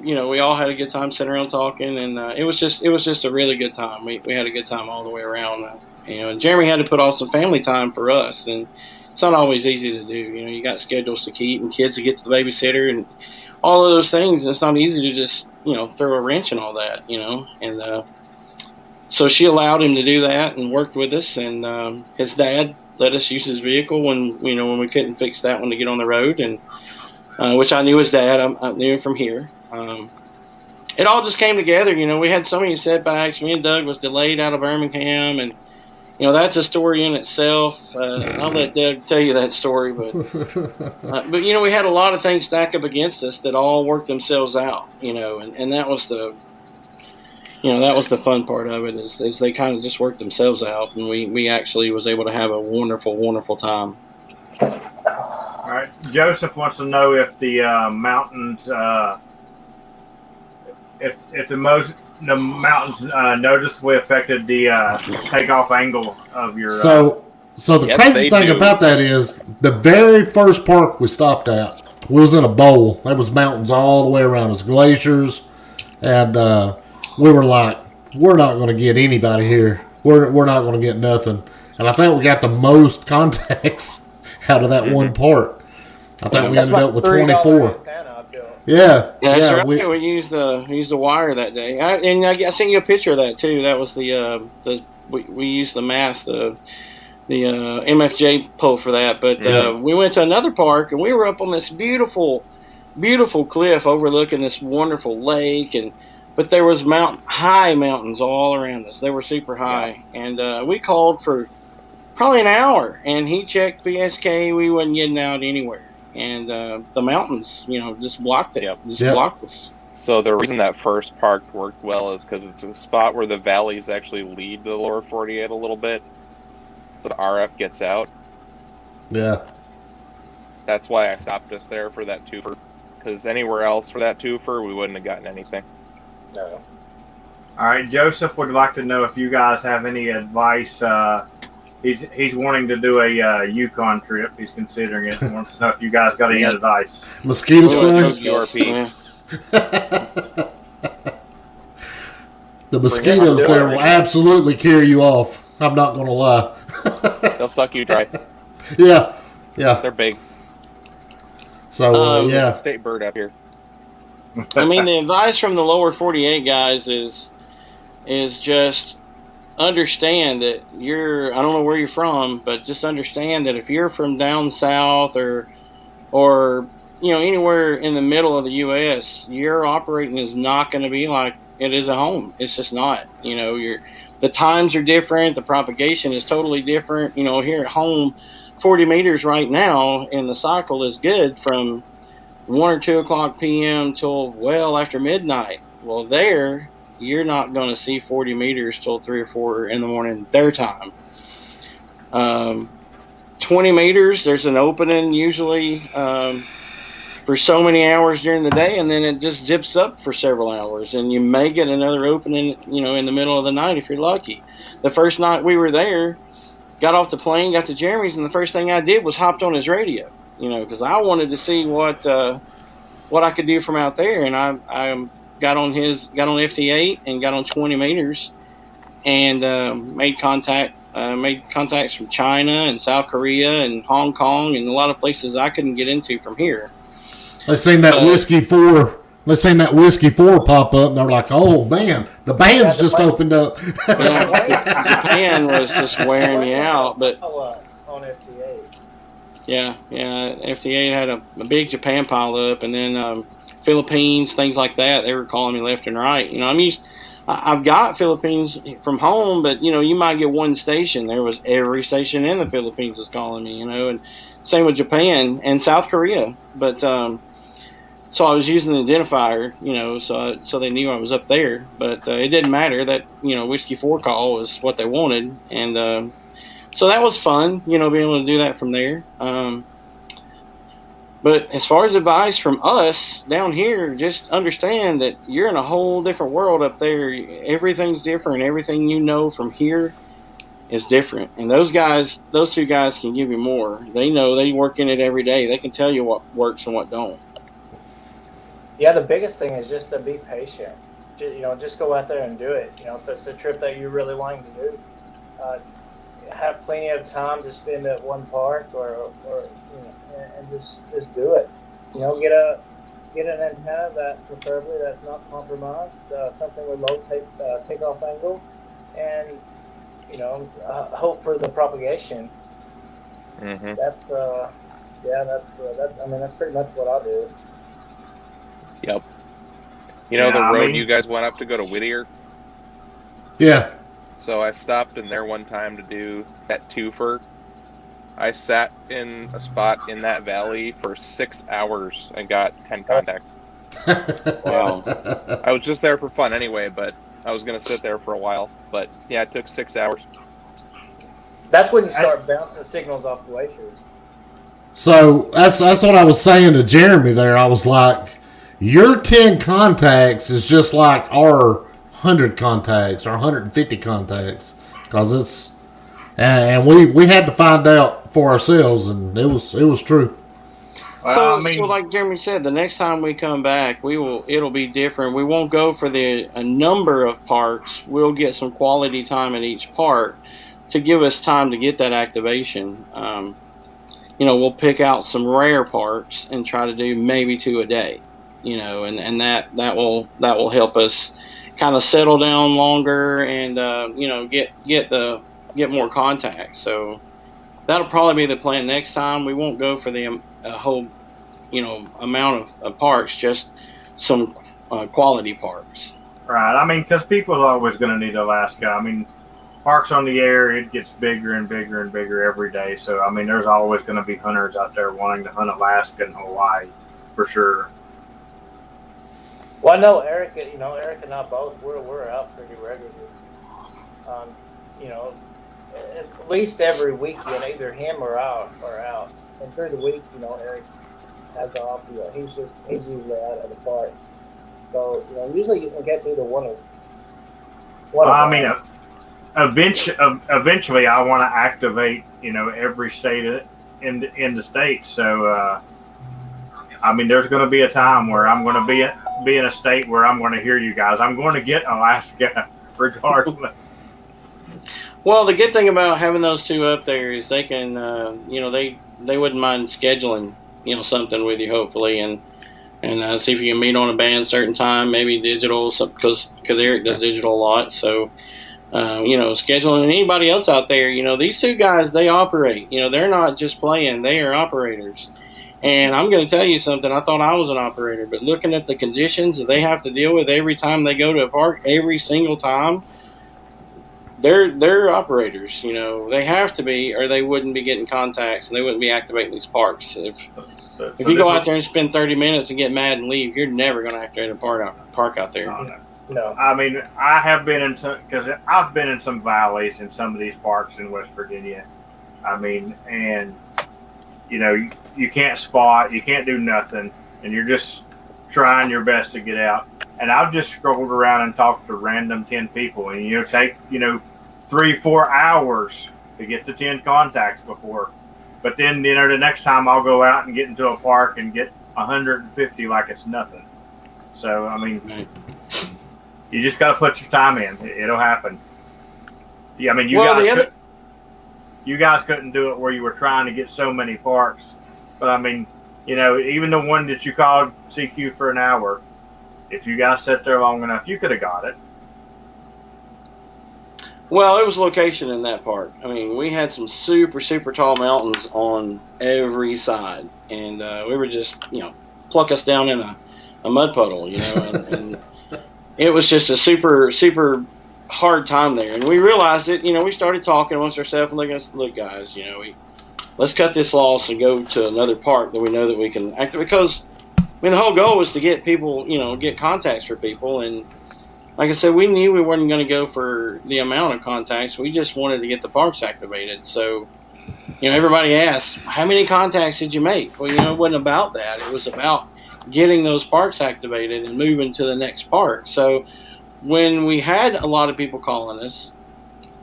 we all had a good time sitting around talking, and it was just a really good time. We had a good time all the way around. And Jeremy had to put off some family time for us, and it's not always easy to do. You got schedules to keep and kids to get to the babysitter and all of those things. And it's not easy to just throw a wrench in all that. And so she allowed him to do that and worked with us. And his dad let us use his vehicle when we couldn't fix that one to get on the road. And which I knew his dad. I knew him from here. It all just came together. We had so many setbacks. Me and Doug was delayed out of Birmingham, and that's a story in itself. I'll let Doug tell you that story, but we had a lot of things stack up against us that all worked themselves out. And that was the fun part of it is they kind of just worked themselves out, and we actually was able to have a wonderful, wonderful time. All right, Joseph wants to know if the mountains, if the mountains noticeably affected the takeoff angle of your. So the Yes, crazy they thing do. about that is the very first park we stopped at was in a bowl. There was mountains all the way around us, glaciers, and we were like, we're not going to get anybody here. We're not going to get nothing. And I think we got the most contacts out of that one park. I think we That's ended like up with $3 24. antenna, I feel. Yeah, That's right. We, We used the wire that day, I sent you a picture of that too. That was we used the mast, the MFJ pole for that. But we went to another park, and we were up on this beautiful, beautiful cliff overlooking this wonderful lake, but there was high mountains all around us. They were super high, and we called for probably an hour, and he checked PSK. We wasn't getting out anywhere. And the mountains, just blocked it. Blocked us. So the reason that first park worked well is because it's a spot where the valleys actually lead to the lower 48 a little bit, so the RF gets out. Yeah. That's why I stopped us there for that twofer. Because anywhere else for that twofer, we wouldn't have gotten anything. No. All right, Joseph would like to know if you guys have any advice. He's wanting to do a Yukon trip. He's considering it. He wants to know if you guys got any advice. Mosquito spray? URP. The mosquitoes there will absolutely carry you off. I'm not going to lie. They'll suck you dry. Yeah. They're big. So, yeah. State bird up here. I mean, the advice from the lower 48 guys is just understand that I don't know where you're from, but just understand that if you're from down south or anywhere in the middle of the U.S., your operating is not going to be like it is at home. It's just not. The times are different. The propagation is totally different. Here at home, 40 meters right now in the cycle is good from 1 or 2 o'clock p.m. till well after midnight. Well, there you're not going to see 40 meters till 3 or 4 in the morning their time. 20 meters, there's an opening usually for so many hours during the day, and then it just zips up for several hours, and you may get another opening, in the middle of the night if you're lucky. The first night we were there, got off the plane, got to Jeremy's, and the first thing I did was hopped on his radio, because I wanted to see what I could do from out there, and I got on FT8 and got on 20 meters and made contacts from China and South Korea and Hong Kong and a lot of places I couldn't get into from here. They seen that Whiskey 4. They seen that Whiskey 4 pop up, and they're like, "Oh man, the band's just opened up." Japan was just wearing me out, but on FT8. Yeah, FT8 had a big Japan pile up, and then Philippines, things like that. They were calling me left and right. I've got Philippines from home, but you might get one station. There was every station in the Philippines was calling me, and same with Japan and South Korea. But so I was using the identifier, so they knew I was up there. But it didn't matter that Whiskey 4 call was what they wanted, and so that was fun, being able to do that from there. But as far as advice from us down here, just understand that you're in a whole different world up there. Everything's different. Everything from here is different. And those two guys can give you more. They know, they work in it every day. They can tell you what works and what don't. Yeah, the biggest thing is just to be patient. Just go out there and do it. If it's a trip that you're really wanting to do, have plenty of time to spend at one park and just do it. Get an antenna that preferably that's not compromised, something with low takeoff angle, and hope for the propagation. Mm-hmm. Yeah, that's that's pretty much what I do. Yep. You know Yeah, the I road mean- you guys went up to go to Whittier? Yeah. So I stopped in there one time to do that twofer. I sat in a spot in that valley for 6 hours and got 10 contacts. Wow. I was just there for fun anyway, but I was going to sit there for a while. But yeah, it took 6 hours. That's when you start bouncing signals off glaciers. So that's what I was saying to Jeremy there. I was like, your 10 contacts is just like our 100 contacts or 150 contacts, because it's and we had to find out for ourselves, and it was true. Well, So, I mean- so like Jeremy said, the next time we come back, it'll be different. We won't go for a number of parks. We'll get some quality time at each park to give us time to get that activation. We'll pick out some rare parks and try to do maybe 2 a day. And that will help us kind of settle down longer and get more contacts. So that'll probably be the plan next time. We won't go for the whole amount of parks, just some quality parks. Right. I mean, because people are always going to need Alaska. I mean, parks on the air, it gets bigger and bigger and bigger every day. So, I mean, there's always going to be hunters out there wanting to hunt Alaska and Hawaii for sure. Well, I know Eric. Eric and I both we're out pretty regularly. At least every weekend, either him or I are out. And through the week, Eric has off. He's usually out at the park. So usually you can catch either one of. I mean, eventually, I want to activate every state in the state. So, I mean, there's going to be a time where I'm going to be in a state where I'm going to hear you guys. I'm going to get Alaska regardless. Well, the good thing about having those two up there is they can, they wouldn't mind scheduling, something with you, hopefully, and see if you can meet on a band certain time, maybe digital, because Eric does digital a lot. So, scheduling, and anybody else out there, these two guys, they operate. They're not just playing; they are operators. And I'm going to tell you something. I thought I was an operator, but looking at the conditions that they have to deal with every time they go to a park, every single time, they're operators. They have to be, or they wouldn't be getting contacts, and they wouldn't be activating these parks. If you go out there and spend 30 minutes and get mad and leave, you're never going to activate a park out there. No. I mean, I have been in because I've been in some valleys in some of these parks in West Virginia. I mean, and you can't spot, you can't do nothing, and you're just trying your best to get out. And I've just scrolled around and talked to random 10 people, and take 3-4 hours to get to 10 contacts before. But then the next time I'll go out and get into a park and get 150 like it's nothing. So I mean, you just got to put your time in. It'll happen. Yeah, I mean, you guys couldn't do it where you were trying to get so many parks. But I mean, even the one that you called CQ for an hour, if you guys sat there long enough, you could have got it. Well, it was location in that park. I mean, we had some super, super tall mountains on every side. And we were just, pluck us down in a mud puddle, and it was just a super, super hard time there. And we realized it, we started talking amongst ourselves and look, guys, let's cut this loss and go to another park that we know that we can activate. Because, the whole goal was to get people, get contacts for people. And like I said, we knew we weren't going to go for the amount of contacts. We just wanted to get the parks activated. So, everybody asked, how many contacts did you make? Well, it wasn't about that. It was about getting those parks activated and moving to the next park. So when we had a lot of people calling us,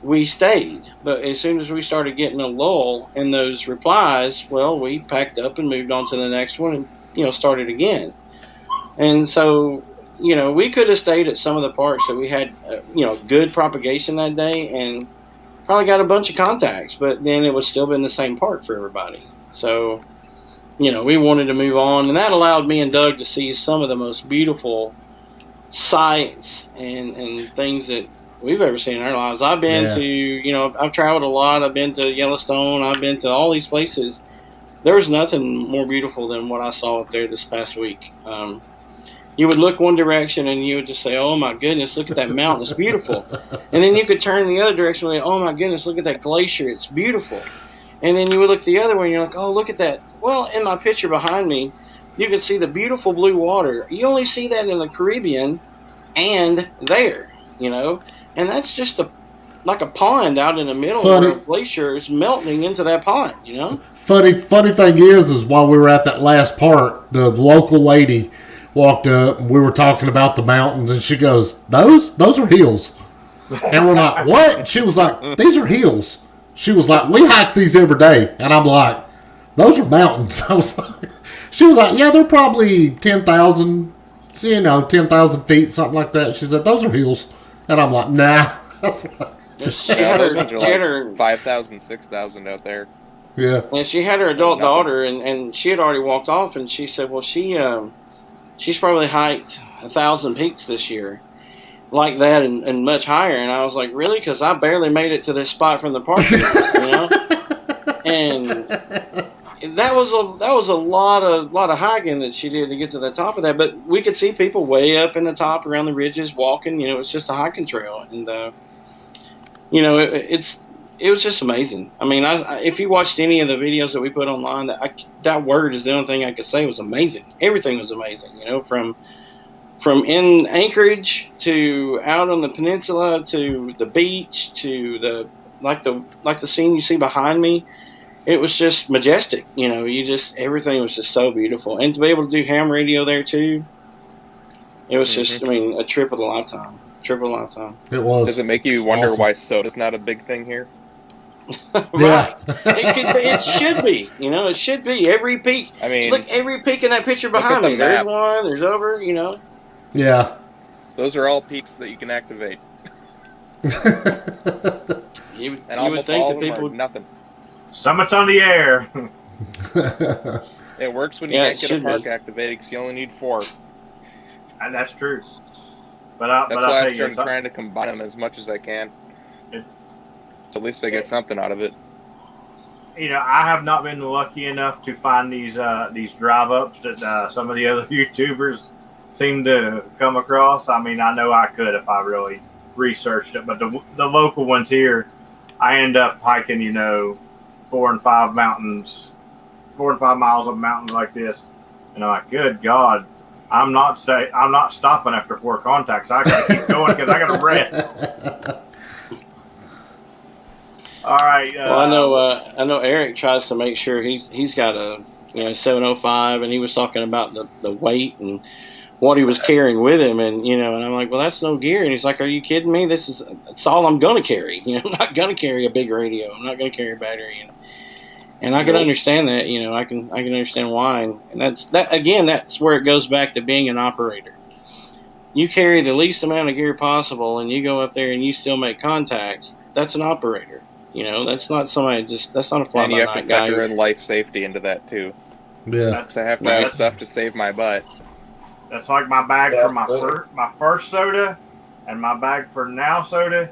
we stayed. But as soon as we started getting a lull in those replies, well, we packed up and moved on to the next one and, started again. And so, we could have stayed at some of the parks that we had, good propagation that day and probably got a bunch of contacts, but then it would still been the same park for everybody. So, we wanted to move on, and that allowed me and Doug to see some of the most beautiful sights and things that we've ever seen in our lives. I've been to, I've traveled a lot. I've been to Yellowstone. I've been to all these places. There's nothing more beautiful than what I saw up there this past week. You would look one direction and you would just say, "Oh my goodness, look at that mountain! It's beautiful." And then you could turn the other direction and say, "Oh my goodness, look at that glacier! It's beautiful." And then you would look the other way and you're like, "Oh, look at that!" Well, in my picture behind me, you can see the beautiful blue water. You only see that in the Caribbean and there, and that's just like a pond out in the middle where a glacier is melting into that pond. Funny thing is while we were at that last park, the local lady walked up and we were talking about the mountains and she goes, those are hills. And we're like, what? She was like, these are hills. She was like, we hike these every day. And I'm like, those are mountains. She was like, yeah, they're probably 10,000, 10,000 feet, something like that. She said, those are hills. And I'm like, nah. She had her 5,000, 6,000 out there. Yeah. And she had her adult daughter, and she had already walked off, and she said, well, she's probably hiked 1,000 peaks this year, like that, and much higher. And I was like, really? Because I barely made it to this spot from the parking lot, And that was a lot of hiking that she did to get to the top of that. But we could see people way up in the top around the ridges walking. It's just a hiking trail, and it was just amazing. I mean, if you watched any of the videos that we put online, that word is the only thing I could say was amazing. Everything was amazing. From in Anchorage to out on the peninsula to the beach to the scene you see behind me. It was just majestic. Everything was just so beautiful, and to be able to do ham radio there too, it was just, a trip of a lifetime. It was. Does it make you wonder why soda's not a big thing here? Right. It should be. It should be. Every peak. I mean, look, every peak in that picture behind me. There's one. There's over. Yeah. Those are all peaks that you can activate. You would think that people would nothing. Summits on the air. It works when you can't get a park activated because you only need 4. And that's true. That's why I started trying to combine them as much as I can. So at least I get something out of it. I have not been lucky enough to find these drive ups that some of the other YouTubers seem to come across. I mean, I know I could if I really researched it, but the local ones here, I end up hiking, 4 and 5 miles of mountains like this, and I'm like, good God. I'm not stopping after 4 contacts. I got to keep going because I got to rest. All right. Well, I know Eric tries to make sure he's got a 705, and he was talking about the weight and what he was carrying with him, and and I'm like, well, that's no gear, and he's like, are you kidding me? That's all I'm going to carry. I'm not going to carry a big radio. I'm not going to carry a battery. And I can understand that, I can understand why, and that's where it goes back to being an operator. You carry the least amount of gear possible, and you go up there and you still make contacts. That's an operator, That's not somebody that's not a fly by night guy. And you have to factor in life safety into that too. Yeah, because I have to have stuff to save my butt. That's like my bag for my first soda, and my bag for now soda,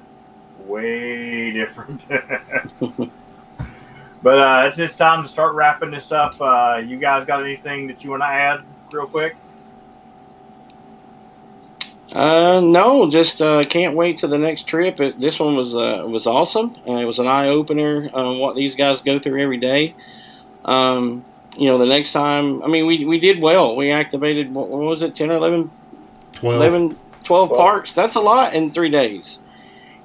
way different. But it's just time to start wrapping this up. You guys got anything that you want to add real quick? No, just can't wait to the next trip. This one was awesome, and it was an eye opener on what these guys go through every day. The next time, I mean, we did well. We activated, what was it, 10 or 11? 12 parks. That's a lot in 3 days.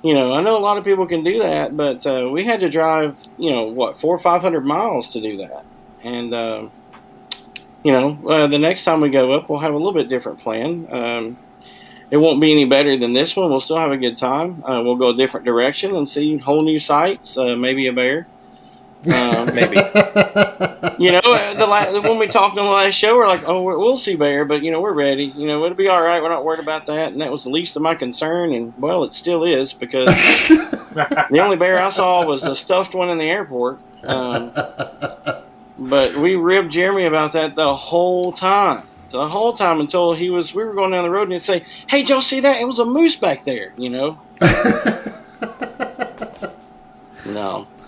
I know a lot of people can do that, but we had to drive, 400 or 500 miles to do that. And, the next time we go up, we'll have a little bit different plan. It won't be any better than this one. We'll still have a good time. We'll go a different direction and see whole new sights, maybe a bear. Maybe. When we talked on the last show, we're like, oh, we'll see bear, but, we're ready. It'll be all right. We're not worried about that. And that was the least of my concern. And, well, it still is, because the only bear I saw was the stuffed one in the airport. But we ribbed Jeremy about that the whole time. Until we were going down the road and he'd say, hey, Joe, see that? It was a moose back there, No.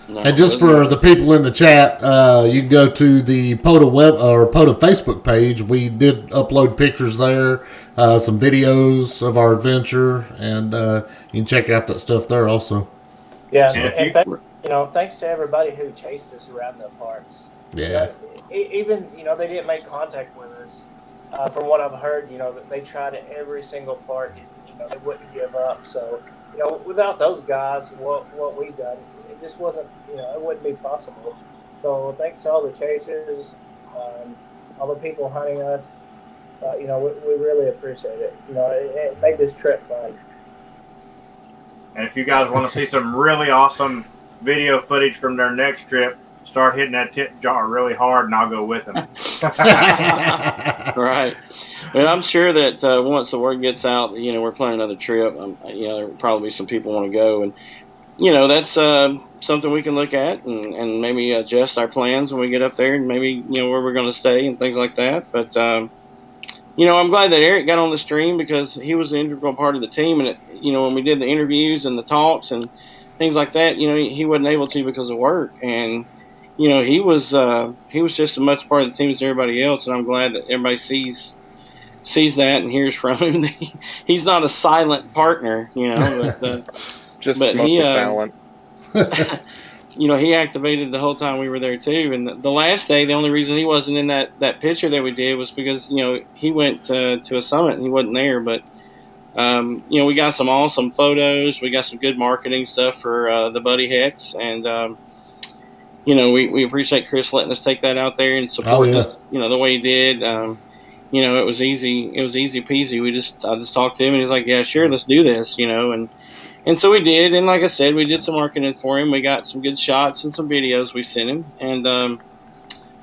No, And just for the people in the chat, you can go to the Pota web or Pota Facebook page. We did upload pictures there, some videos of our adventure, and you can check out that stuff there also. Yeah, And if and thanks to everybody who chased us around the parks. Yeah. Even they didn't make contact with us. From what I've heard, that they tried at every single park. They wouldn't give up. So, without those guys, what we've done, it just wasn't, it wouldn't be possible. So, thanks to all the chasers, all the people hunting us, we really appreciate it. It made this trip fun. And if you guys want to see some really awesome video footage from their next trip, start hitting that tip jar really hard, and I'll go with them. Right. And I'm sure that once the word gets out, we're planning another trip. There'll probably be some people want to go, and that's something we can look at and maybe adjust our plans when we get up there, and maybe where we're going to stay and things like that. But I'm glad that Eric got on the stream because he was an integral part of the team, and when we did the interviews and the talks and things like that, he wasn't able to because of work, and he was just as much part of the team as everybody else, and I'm glad that everybody sees that and hears from him. He's not a silent partner, but mostly silent. He activated the whole time we were there too. And the last day, the only reason he wasn't in that picture that we did was because he went to a summit and he wasn't there. But we got some awesome photos. We got some good marketing stuff for the Buddy Hex, and we appreciate Chris letting us take that out there and support us, the way he did. It was easy. It was easy peasy. I just talked to him and he's like, yeah, sure, let's do this, and so we did. And like I said, we did some marketing for him. We got some good shots and some videos we sent him. And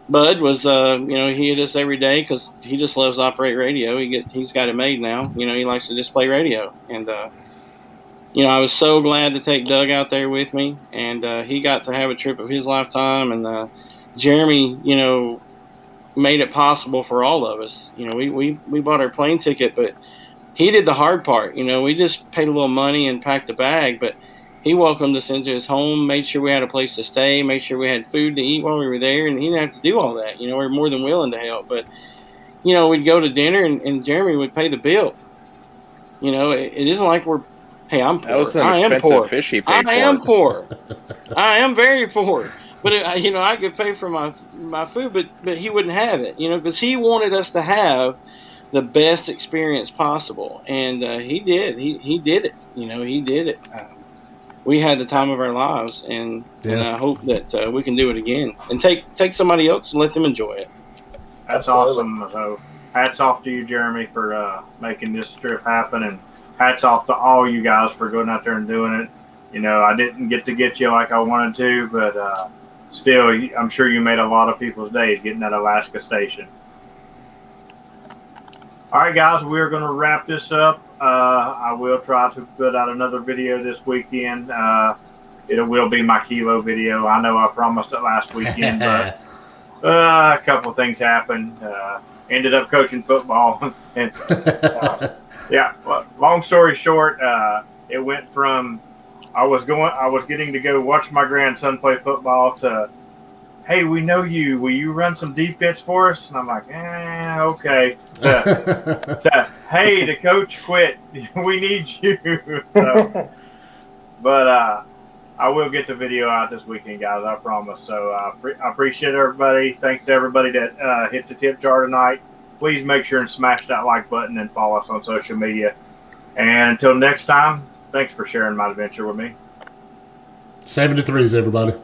Bud was, he hit us every day because he just loves operate radio. He's got it made now. He likes to just play radio. And, I was so glad to take Doug out there with me, and he got to have a trip of his lifetime. And Jeremy, made it possible for all of us. We bought our plane ticket, but he did the hard part. We just paid a little money and packed a bag, but he welcomed us into his home, made sure we had a place to stay, made sure we had food to eat while we were there, and he didn't have to do all that. We're more than willing to help. But, we'd go to dinner and Jeremy would pay the bill. It isn't like we're, hey, I'm poor. That was an expensive fish he paid for. I am poor. I am very poor. But, I could pay for my food, but he wouldn't have it, because he wanted us to have the best experience possible. And he did. He did it. He did it. We had the time of our lives, and I hope that we can do it again and take somebody else and let them enjoy it. That's awesome. So hats off to you, Jeremy, for making this trip happen, and hats off to all you guys for going out there and doing it. I didn't get to get you like I wanted to, but still, I'm sure you made a lot of people's days getting that Alaska station. All right, guys, we're going to wrap this up. I will try to put out another video this weekend. It will be my kilo video. I know I promised it last weekend, but a couple of things happened. Ended up coaching football. And, long story short, it went from I was getting to go watch my grandson play football to, hey, we know you. Will you run some defense for us? And I'm like, okay. Hey, the coach quit. We need you. So, but I will get the video out this weekend, guys. I promise. So I appreciate everybody. Thanks to everybody that hit the tip jar tonight. Please make sure and smash that like button and follow us on social media. And until next time, thanks for sharing my adventure with me. 73s, everybody.